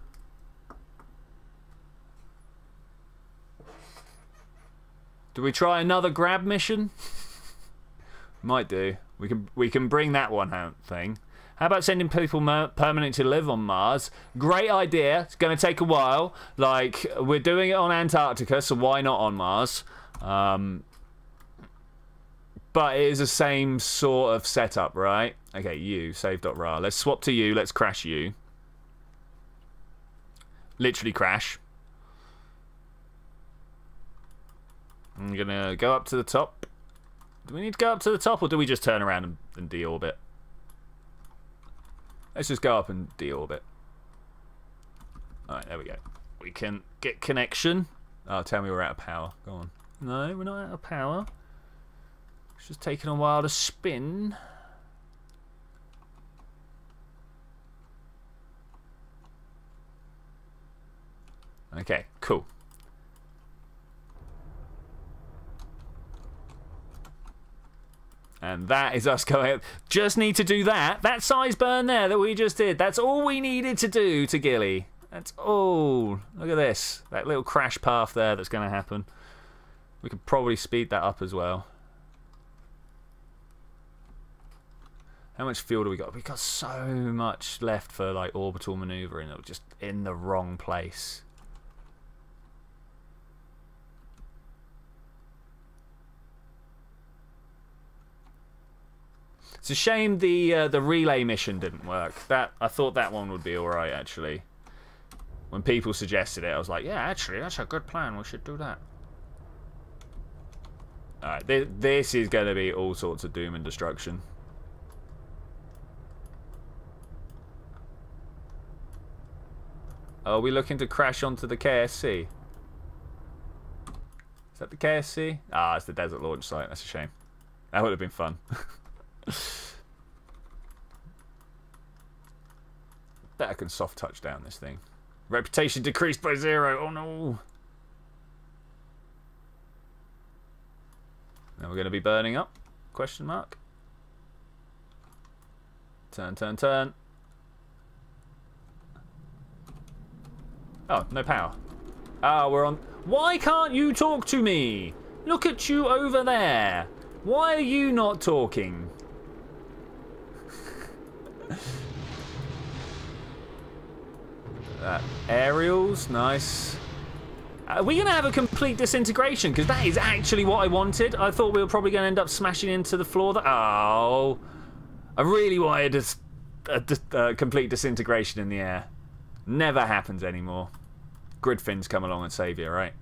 Do we try another grab mission? Might do. We can bring that one out thing. How about sending people permanent to live on Mars? Great idea. It's going to take a while. Like, we're doing it on Antarctica, so why not on Mars? But it is the same sort of setup, right? Okay, you, save.ra. Let's swap to you. Let's crash you. Literally crash. I'm going to go up to the top. Do we need to go up to the top, or do we just turn around and deorbit? Let's just go up and deorbit. Alright, there we go. We can get connection. Oh, tell me we're out of power. Go on. No, we're not out of power. It's just taking a while to spin. Okay, cool. And that is us going. Just need to do that. That size burn there that we just did. That's all we needed to do to Gillie. That's all. Look at this. That little crash path there that's going to happen. We could probably speed that up as well. How much fuel do we got? We've got so much left for like orbital maneuvering. That we're just in the wrong place. It's a shame the relay mission didn't work. I thought that one would be alright, actually. When people suggested it, I was like, yeah, actually, that's a good plan. We should do that. Alright, this is going to be all sorts of doom and destruction. Are we looking to crash onto the KSC? Is that the KSC? Ah, it's the desert launch site. That's a shame. That would have been fun. Bet I can soft touch down this thing. Reputation decreased by 0. Oh no. Now we're going to be burning up? Question mark. Turn, turn, turn. Oh, no power. Ah, we're on. Why can't you talk to me? Look at you over there. Why are you not talking? Aerials, nice. Are we going to have a complete disintegration? Because that is actually what I wanted. I thought we were probably going to end up smashing into the floor. Oh, I really wanted a complete disintegration in the air. Never happens anymore. Grid fins come along and save you, right?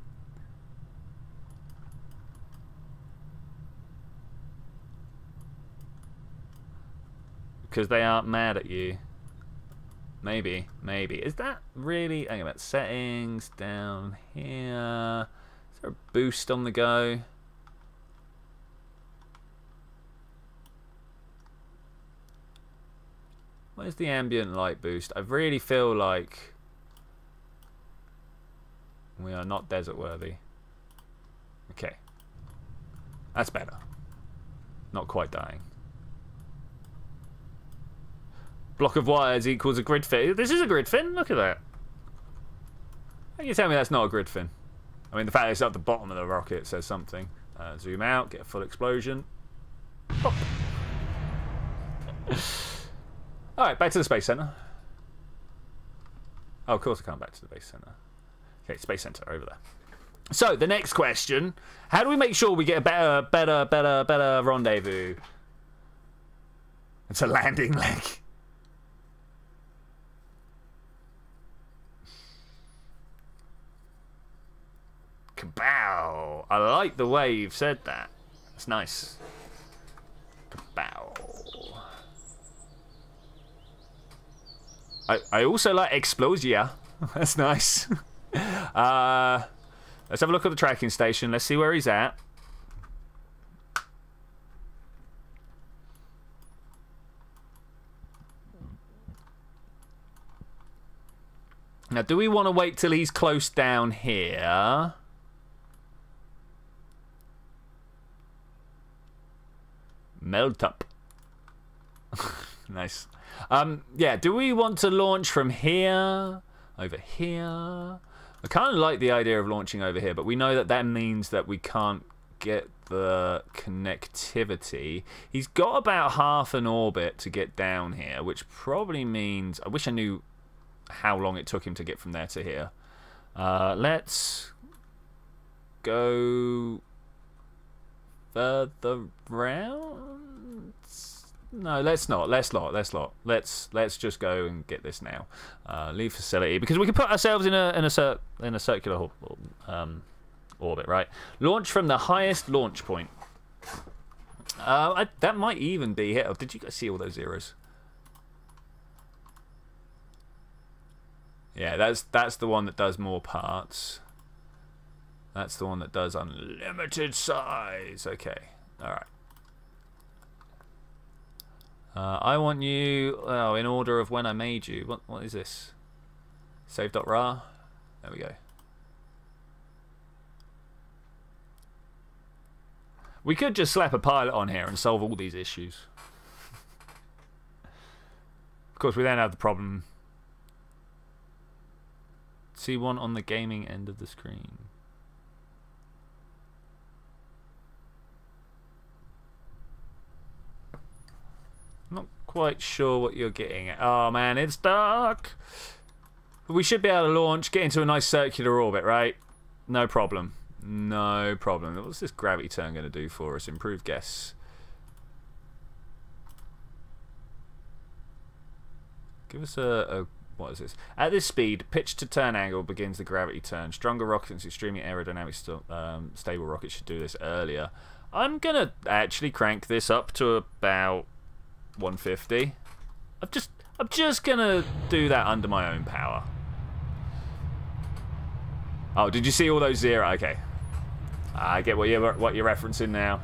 Because they aren't mad at you. Maybe, maybe. Is that really... Hang on, settings down here. Is there a boost on the go? Where's the ambient light boost? I really feel like we are not desert worthy. Okay. That's better. Not quite dying. Block of wires equals a grid fin. This is a grid fin. Look at that. How can you tell me that's not a grid fin? I mean, the fact it's at the bottom of the rocket says something. Zoom out, get a full explosion. Alright, back to the Space Center. Oh, of course I can't back to the Base Center. Okay, Space Center, over there. So, the next question. How do we make sure we get a better rendezvous? It's a landing leg. Kerbal. I like the way you've said that. That's nice. Kerbal. I also like Explosia. That's nice. Let's have a look at the tracking station. Let's see where he's at. Now, do we want to wait till he's close down here? Melt up. Nice. Yeah, do we want to launch from here? Over here? I kind of like the idea of launching over here, but we know that that means that we can't get the connectivity. He's got about half an orbit to get down here, which probably means... I wish I knew how long it took him to get from there to here. Let's go further round. No, let's not. Let's just go and get this now. Leave facility, because we can put ourselves in a circular orbit, right? Launch from the highest launch point. That might even be here. Oh, did you guys see all those zeros? Yeah, that's the one that does more parts. That's the one that does unlimited size. Okay, all right. I want you, oh, in order of when I made you. What is this? Save.ra. There we go. We could just slap a pilot on here and solve all these issues. Of course, we then have the problem. C1 on the gaming end of the screen. Not quite sure what you're getting at. Oh man, it's dark. But we should be able to launch, get into a nice circular orbit, right? No problem. No problem. What's this gravity turn going to do for us? Improved guess. Give us a what is this? At this speed, pitch to turn angle begins the gravity turn. Stronger rockets, extremely aerodynamic, stable rockets should do this earlier. I'm going to actually crank this up to about 150. I'm just gonna do that under my own power. Oh, did you see all those zero? Okay, I get what you're referencing now.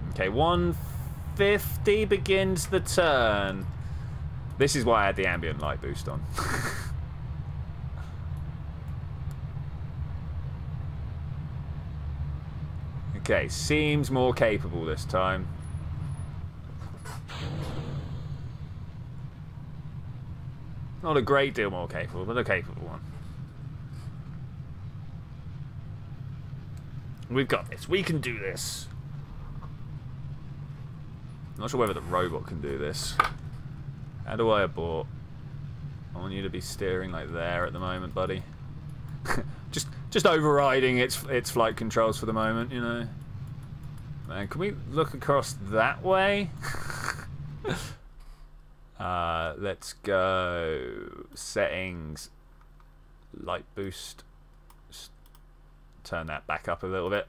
Okay, 150 begins the turn. This is why I had the ambient light boost on. Okay, seems more capable this time. Not a great deal more capable, but a capable one. We've got this. We can do this. Not sure whether the robot can do this. How do I abort? I want you to be steering like there at the moment, buddy. Just overriding its flight controls for the moment, you know. Man, can we look across that way? Let's go settings, light boost. Just turn that back up a little bit.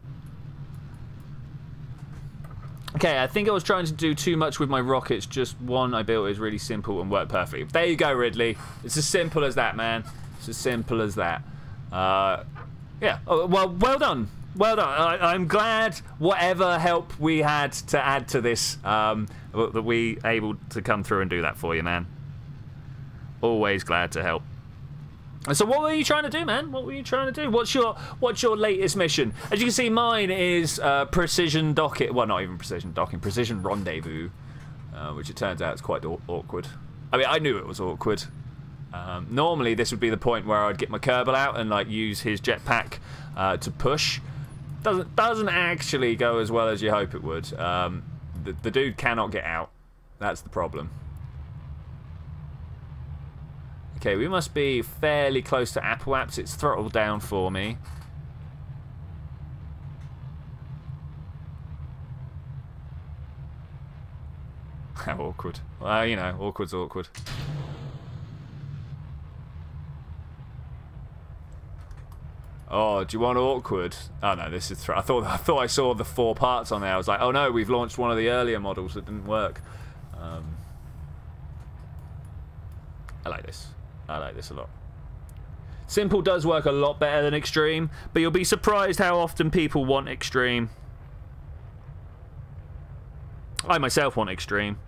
Okay, I think I was trying to do too much with my rockets. Just one I built is really simple and worked perfectly. There you go, Ridley. It's as simple as that, man. It's as simple as that. Yeah. Oh, well done. Well done. I'm glad whatever help we had to add to this, that we able to come through and do that for you, man. Always glad to help. So what were you trying to do, man? What were you trying to do? What's your latest mission? As you can see, mine is precision docking. Well, not even precision docking, precision rendezvous, which it turns out is quite awkward. I mean, I knew it was awkward. Normally, this would be the point where I'd get my Kerbal out and like use his jetpack to push. Doesn't actually go as well as you hope it would. The dude cannot get out. That's the problem. Okay, we must be fairly close to Apple Apps. It's throttled down for me. How awkward. Well, you know, awkward's awkward. Oh, do you want awkward? Oh no, this is. I thought I saw the 4 parts on there. I was like, oh no, we've launched one of the earlier models that didn't work. I like this. I like this a lot. Simple does work a lot better than extreme, but you'll be surprised how often people want extreme. I myself want extreme.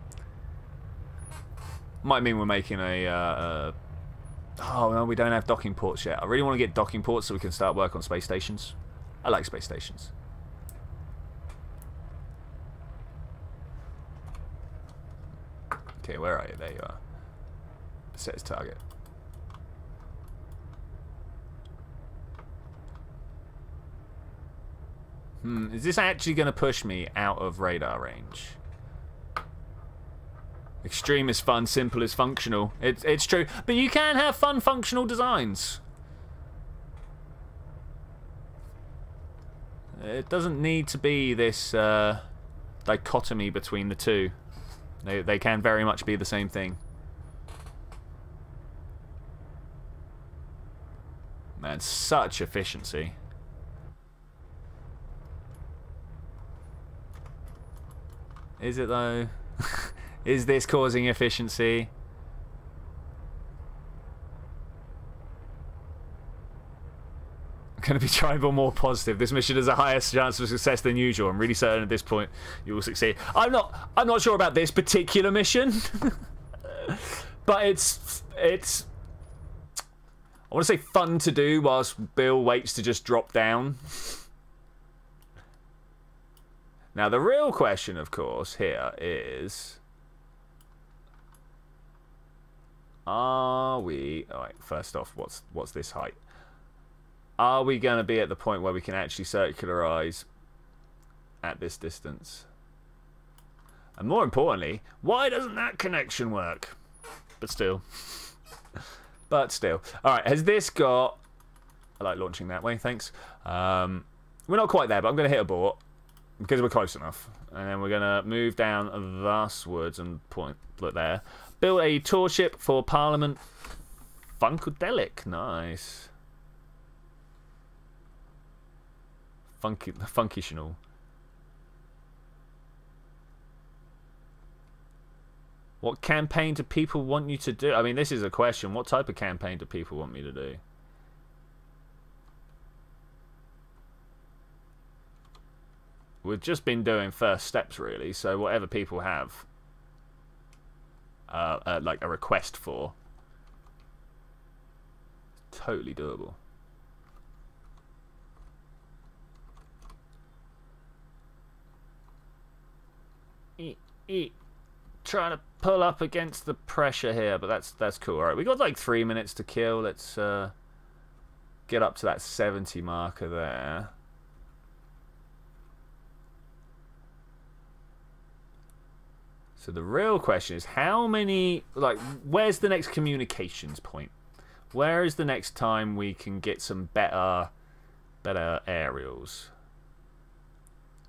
Might mean we're making a oh no, we don't have docking ports yet. I really want to get docking ports so we can start work on space stations. I like space stations. Okay, where are you? There you are. Set as target. Is this actually going to push me out of radar range? Extreme is fun, simple is functional. It's true. But you can have fun, functional designs. It doesn't need to be this dichotomy between the two. They can very much be the same thing. Man, such efficiency. Is it though? Is this causing efficiency? I'm going to be tribal more positive. This mission has a higher chance of success than usual. I'm really certain at this point you will succeed. I'm not sure about this particular mission. But it's I want to say fun to do whilst Bill waits to just drop down. Now the real question, of course, here is, are we... Alright, first off, what's this height? Are we going to be at the point where we can actually circularize at this distance? And more importantly, why doesn't that connection work? But still. But still. Alright, has this got... I like launching that way, thanks. We're not quite there, but I'm going to hit abort. Because we're close enough. And then we're going to move down thuswards and point... Look there. Build a tour ship for Parliament. Funkadelic. Nice. Funkitional. What campaign do people want you to do? I mean, this is a question. What type of campaign do people want me to do? We've just been doing first steps, really. So whatever people have, like a request for, totally doable. Trying to pull up against the pressure here, but that's cool. All right, we got like 3 minutes to kill. Let's get up to that 70 marker there. So the real question is, how many, like, where's the next communications point? Where is the next time we can get some better aerials?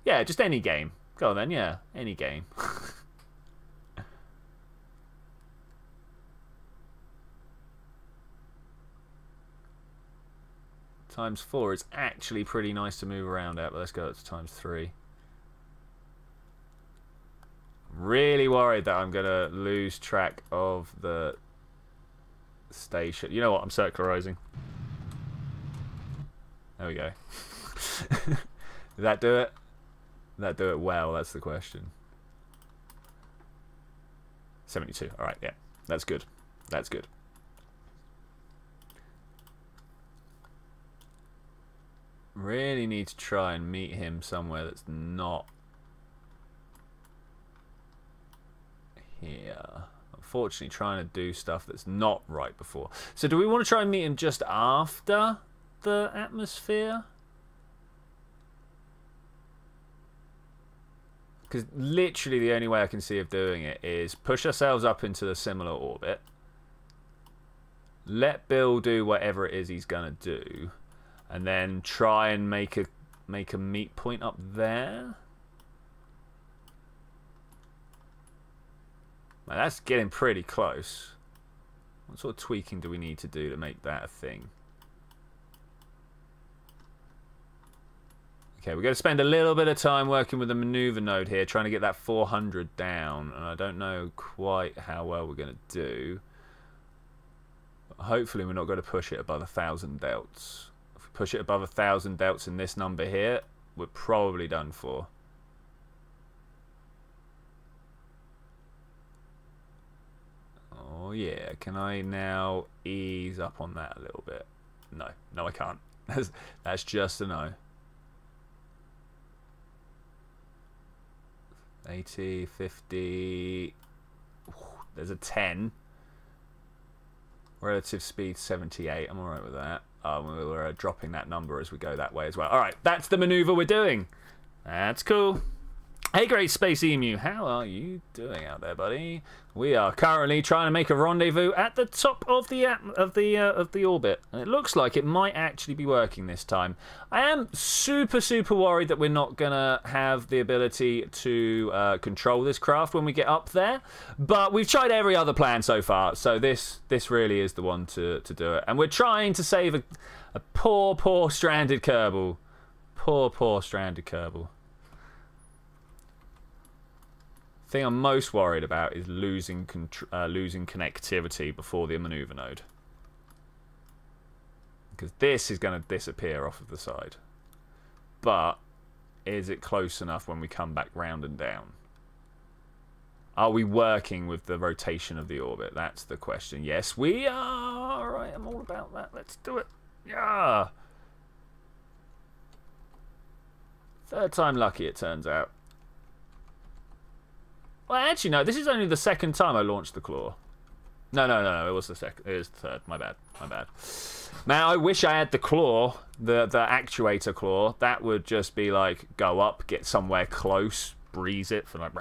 Yeah, just any game. Go on then, yeah, any game. ×4 is actually pretty nice to move around at, but let's go up to ×3. Really worried that I'm going to lose track of the station. You know what? I'm circularizing. There we go. Did that do it? Did that do it well? That's the question. 72. All right, yeah. That's good. That's good. Really need to try and meet him somewhere that's not here. Unfortunately, trying to do stuff that's not right before. So do we want to try and meet him just after the atmosphere? Because literally the only way I can see of doing it is push ourselves up into the similar orbit. Let Bill do whatever it is he's gonna do, and then try and make a meet point up there. Now that's getting pretty close. What sort of tweaking do we need to do to make that a thing? Okay, we're going to spend a little bit of time working with the maneuver node here, trying to get that 400 down, and I don't know quite how well we're going to do. But hopefully we're not going to push it above 1,000 delts. If we push it above 1,000 delts in this number here, we're probably done for. Oh yeah, can I now ease up on that a little bit? No, no I can't. That's just a no. 80, 50, there's a 10. Relative speed 78, I'm alright with that. We're dropping that number as we go that way as well. Alright, that's the maneuver we're doing. That's cool. Hey Great Space Emu, how are you doing out there, buddy? We are currently trying to make a rendezvous at the top of the orbit, and it looks like it might actually be working this time. I am super worried that we're not gonna have the ability to control this craft when we get up there, but we've tried every other plan so far, so this really is the one to do it. And we're trying to save a poor stranded Kerbal. Poor stranded Kerbal. The thing I'm most worried about is losing connectivity before the maneuver node, because this is going to disappear off of the side. But is it close enough when we come back round and down? Are we working with the rotation of the orbit? That's the question. Yes, we are. All right, I'm all about that. Let's do it. Yeah. Third time lucky, it turns out. Well, actually, no. This is only the second time I launched the claw. No. It was the second. It was the third. My bad. Man, I wish I had the claw, the actuator claw. That would just be like, go up, get somewhere close, breeze it for like...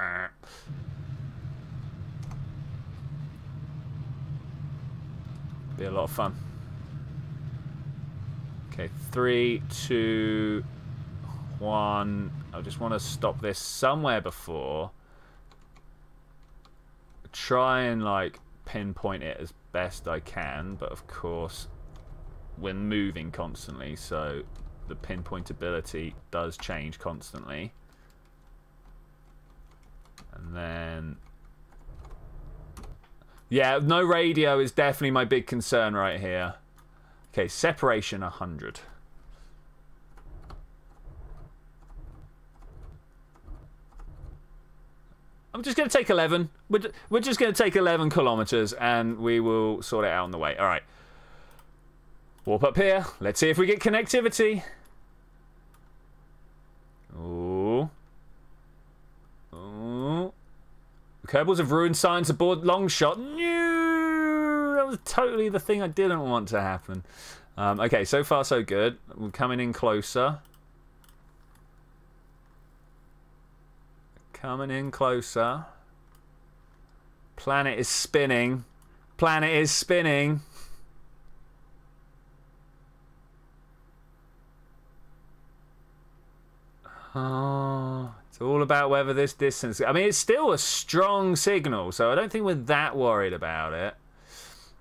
Be a lot of fun. Okay, 3, 2, 1. I just want to stop this somewhere before... Try and like pinpoint it as best I can, but of course we're moving constantly, so the pinpointability does change constantly. And then yeah, no radio is definitely my big concern right here. Okay, separation 100. I'm just going to take 11. We're just going to take 11 kilometers and we will sort it out on the way. All right. Warp up here. Let's see if we get connectivity. Ooh. Ooh. The Kerbals have ruined science aboard long shot. No! That was totally the thing I didn't want to happen. Okay, so far so good. We're coming in closer. Coming in closer. Planet is spinning. Planet is spinning. Oh, it's all about whether this distance... I mean, it's still a strong signal, so I don't think we're that worried about it.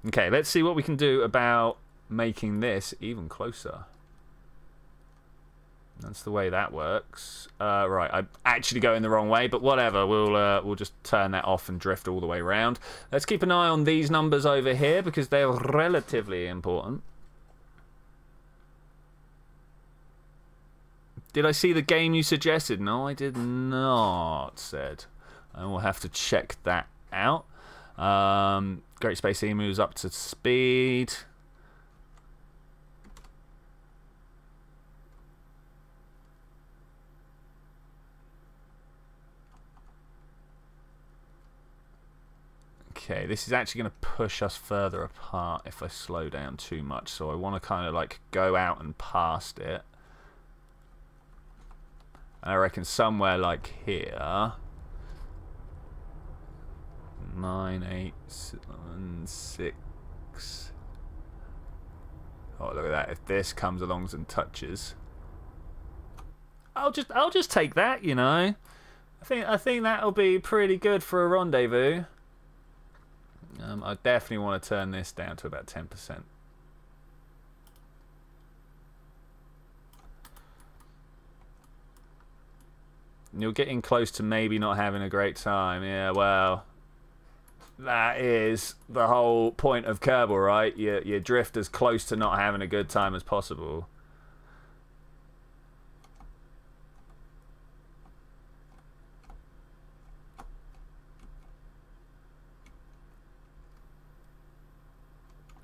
Okay, let's see what we can do about making this even closer. That's the way that works. Right, I'm actually going the wrong way, but whatever. We'll just turn that off and drift all the way around. Let's keep an eye on these numbers over here because they're relatively important. Did I see the game you suggested? No, I did not, said. And we'll have to check that out. Great Space Emu's up to speed. Okay, this is actually going to push us further apart if I slow down too much, so I want to kind of like go out and past it. And I reckon somewhere like here, 9, 8, 7, 6, Oh, look at that. If this comes along and touches, I'll just take that, you know. I think that'll be pretty good for a rendezvous. I definitely want to turn this down to about 10%. You're getting close to maybe not having a great time. Yeah, well, that is the whole point of Kerbal, right? You drift as close to not having a good time as possible.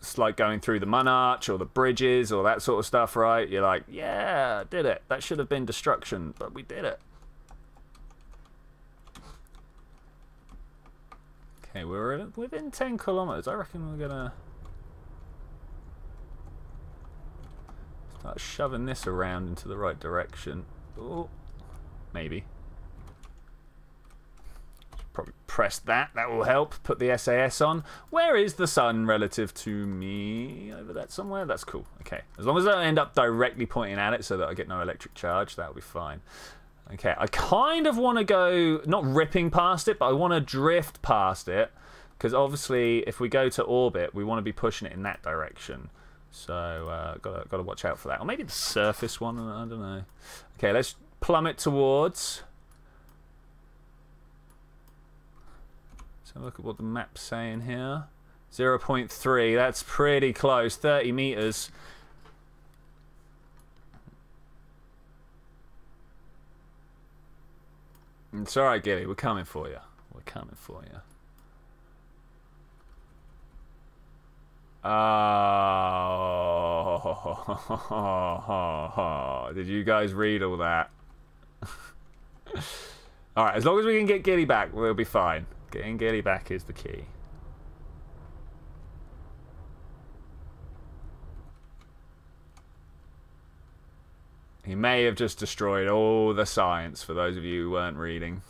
It's like going through the Monarch or the bridges or that sort of stuff, right? You're like, yeah, did it. That should have been destruction, but we did it. Okay, we're within 10 kilometers. I reckon we're gonna start shoving this around into the right direction. Oh, maybe. Probably press that. That will help. Put the SAS on. Where is the sun relative to me? Over that somewhere? That's cool. Okay. As long as I don't end up directly pointing at it so that I get no electric charge, that'll be fine. Okay, I kind of want to go, not ripping past it, but I want to drift past it. Because obviously, if we go to orbit, we want to be pushing it in that direction. So, got to watch out for that. Or maybe the surface one, I don't know. Okay, let's plummet towards. So look at what the map's saying here. 0.3, that's pretty close. 30 meters. It's alright, Gillie. We're coming for you. We're coming for you. Oh, did you guys read all that? Alright, as long as we can get Gillie back, we'll be fine. Getting Gillie back is the key. He may have just destroyed all the science, for those of you who weren't reading.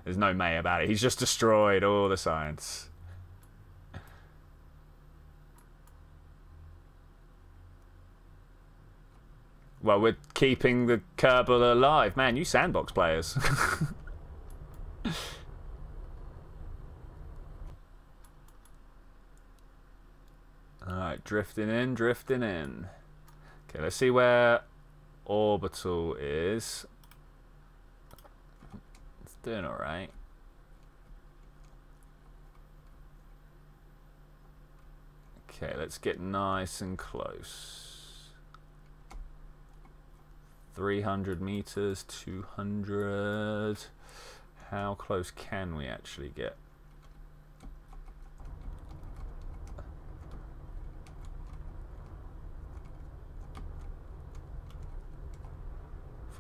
There's no may about it. He's just destroyed all the science. Well, we're keeping the Kerbal alive. Man, you sandbox players. Alright, drifting in, drifting in. Okay, let's see where orbital is. It's doing alright. Okay, let's get nice and close. 300 meters, 200. How close can we actually get?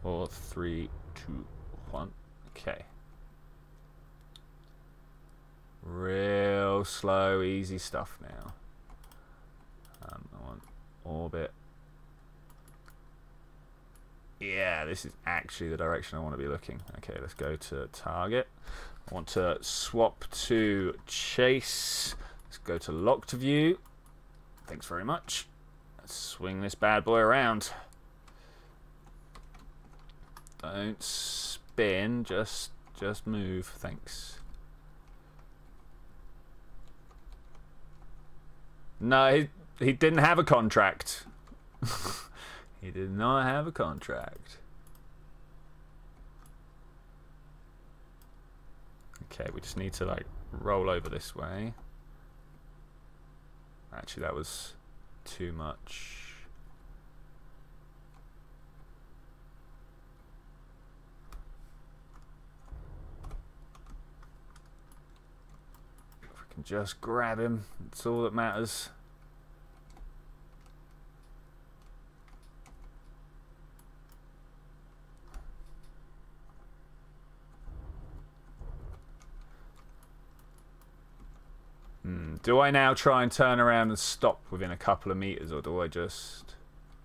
Four, three, two, one. Okay. Real slow, easy stuff now. I want orbit. Yeah, this is actually the direction I want to be looking. Okay, let's go to target. I want to swap to chase. Let's go to locked view. Thanks very much. Let's swing this bad boy around. Don't spin, just move. Thanks. No, he didn't have a contract. He did not have a contract. Okay, we just need to like roll over this way. Actually, that was too much. If we can just grab him, that's all that matters. Do I now try and turn around and stop within a couple of meters, or do I just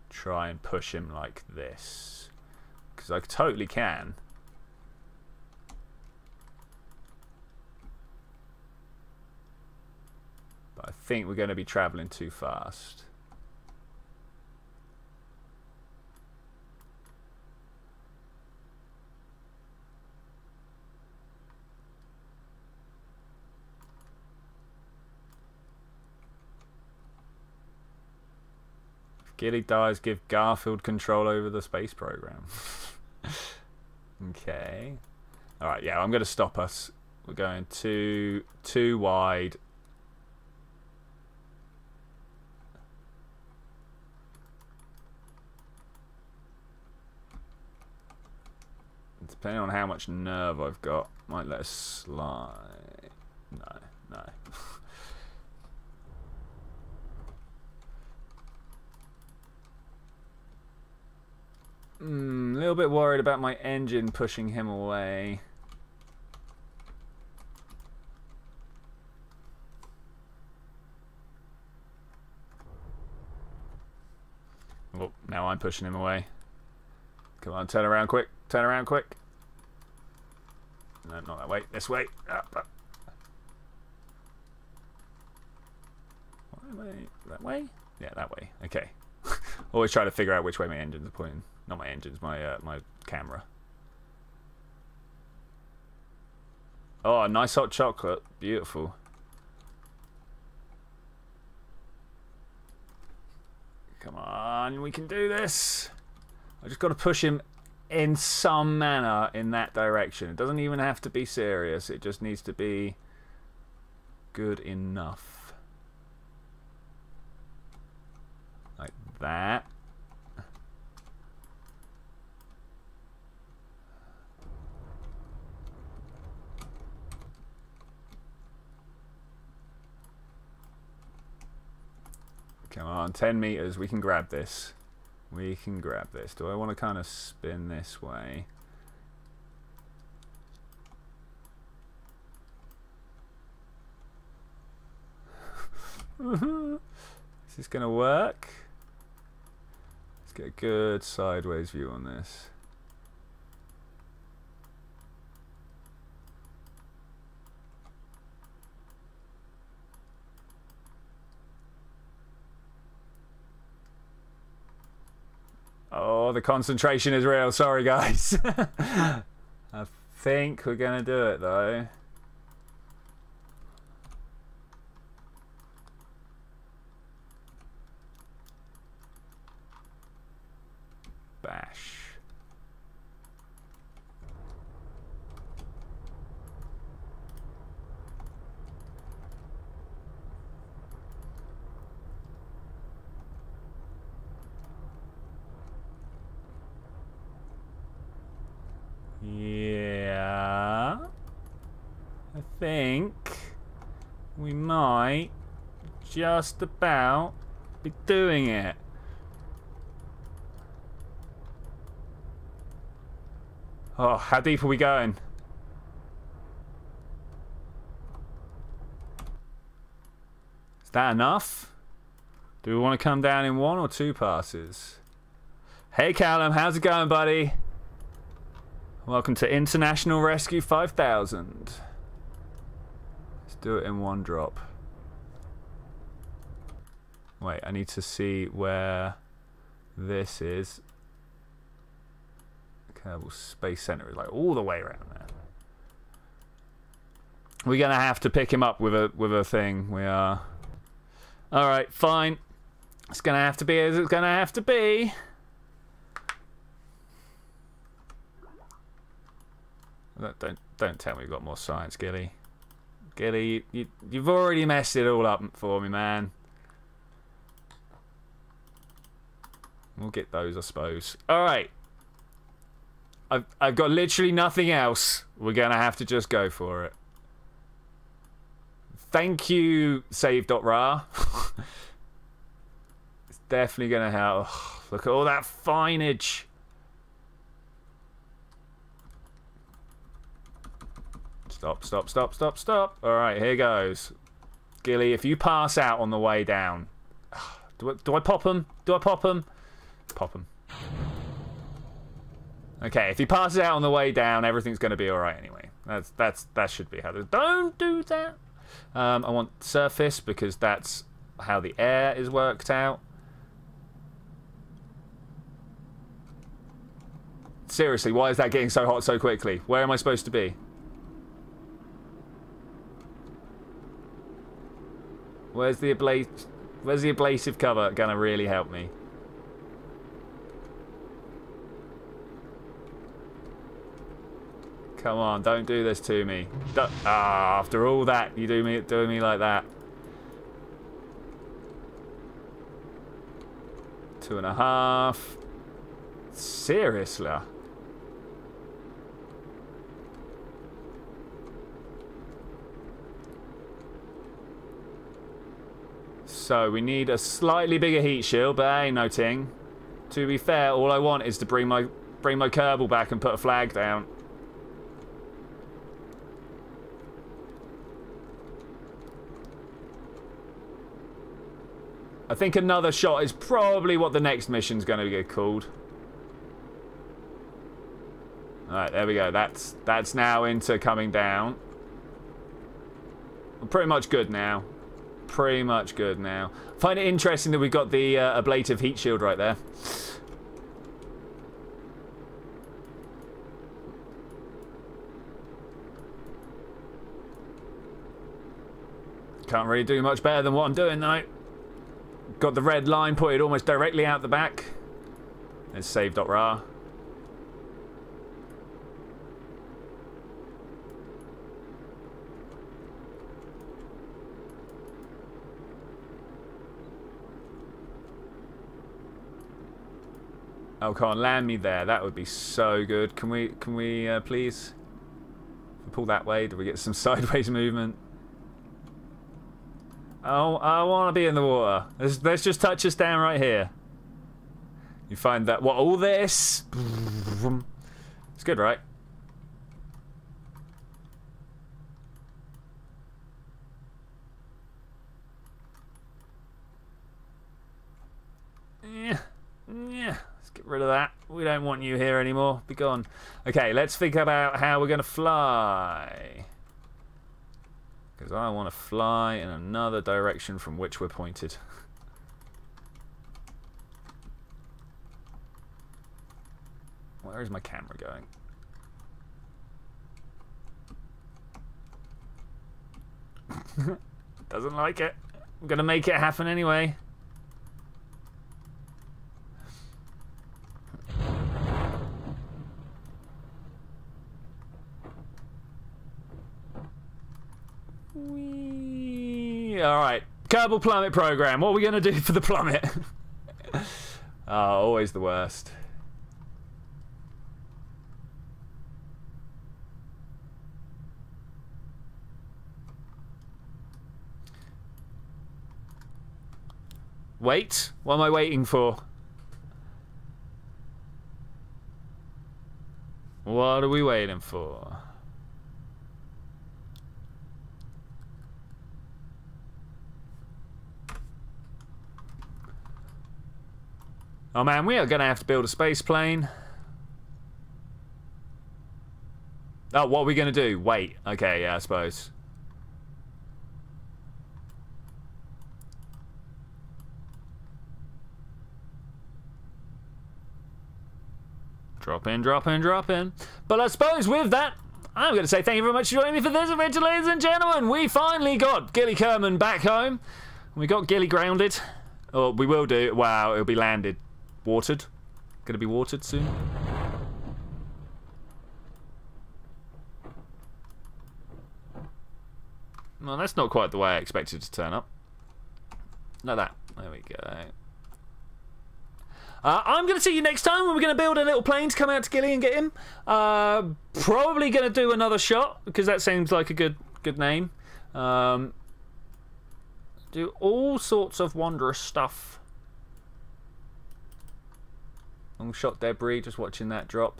try and push him like this? Because I totally can. But I think we're going to be traveling too fast. Gillie dies, give Garfield control over the space program. Okay. Alright, yeah, I'm going to stop us. We're going too wide. Depending on how much nerve I've got, might let us slide. No. A little bit worried about my engine pushing him away. Well, now I'm pushing him away. Come on, turn around quick. Turn around quick. No, not that way. This way. Up. That way? Yeah, that way. Okay. Always try to figure out which way my engines are pointing. Not my engines, my camera. Oh, nice hot chocolate. Beautiful. Come on, we can do this. I just got to push him in some manner in that direction. It doesn't even have to be serious. It just needs to be good enough. Like that. Come on, 10 meters. We can grab this. We can grab this. Do I want to kind of spin this way? Is this going to work? Let's get a good sideways view on this. Oh, the concentration is real. Sorry, guys. I think we're going to do it, though. Bash. Yeah, I think we might just about be doing it. Oh, how deep are we going? Is that enough? Do we want to come down in 1 or 2 passes? Hey Callum, how's it going, buddy? Welcome to International Rescue 5000. Let's do it in 1 drop. Wait, I need to see where this is. Kerbal Space Center is like all the way around there. We're gonna have to pick him up with a thing. We are. All right, fine. It's gonna have to be as it's gonna have to be. Don't tell me you've got more science, Gillie. Gillie, you've already messed it all up for me, man. We'll get those, I suppose. All right. I've got literally nothing else. We're gonna have to just go for it. Thank you, save.ra. It's definitely gonna help. Oh, look at all that fineage. Stop. Alright, here goes. Gillie, if you pass out on the way down. Do I pop him? Do I pop him? Pop him. Okay, if he passes out on the way down, everything's going to be alright anyway. That should be how. Don't do that! I want surface because that's how the air is worked out. Seriously, why is that getting so hot so quickly? Where am I supposed to be? Where's the ablasive cover gonna really help me? Come on, don't do this to me. After all that, you doing me like that. 2.5. Seriously? So we need a slightly bigger heat shield, but that ain't no ting. To be fair, all I want is to bring my Kerbal back and put a flag down. I think another shot is probably what the next mission's going to get called. Alright, there we go. That's now into coming down. I'm pretty much good now. Pretty much good now. I find it interesting that we've got the ablative heat shield right there. Can't really do much better than what I'm doing though. Got the red line pointed almost directly out the back. There's save.ra. Oh, come on, land me there. That would be so good. Can we please? If we pull that way, do we get some sideways movement? Oh, I want to be in the water. Let's just touch us down right here. You find that what all this? It's good, right? Yeah. Let's get rid of that. We don't want you here anymore. Be gone. Okay, let's think about how we're going to fly. Because I want to fly in another direction from which we're pointed. Where is my camera going? Doesn't like it. I'm going to make it happen anyway. Alright, Kerbal plummet program. What are we going to do for the plummet? Oh, always the worst. Wait, what am I waiting for? What are we waiting for? Oh man, we are going to have to build a space plane. Oh, what are we going to do? Wait. Okay, yeah, I suppose. Drop in, drop in, drop in. But I suppose with that, I'm going to say thank you very much for joining me for this adventure, ladies and gentlemen. We finally got Gillie Kerman back home. We got Gillie grounded. Or we will do. Wow, it'll be landed. Watered. Going to be watered soon. Well, that's not quite the way I expected it to turn up. Like that. There we go. I'm going to see you next time when we're going to build a little plane to come out to Gillie and get him. Probably going to do another shot because that seems like a good name. Do all sorts of wondrous stuff. Long shot debris, just watching that drop.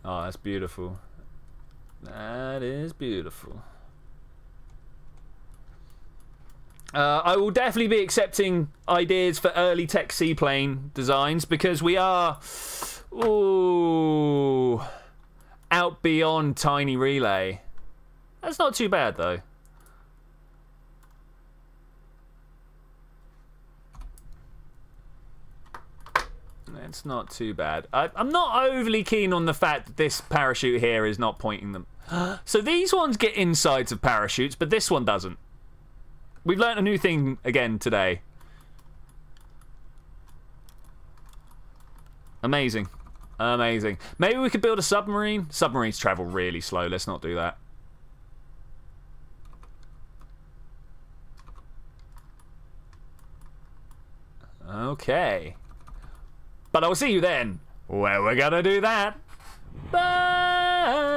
Oh, that's beautiful. That is beautiful. I will definitely be accepting ideas for early tech seaplane designs because we are out beyond tiny relay. That's not too bad though. It's not too bad. I'm not overly keen on the fact that this parachute here is not pointing them. So these ones get insides of parachutes, but this one doesn't. We've learnt a new thing again today. Amazing. Amazing. Maybe we could build a submarine. Submarines travel really slow. Let's not do that. Okay. But I'll see you then. Where we're gonna do that. Bye!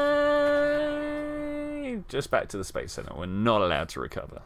Just back to the Space Center. We're not allowed to recover.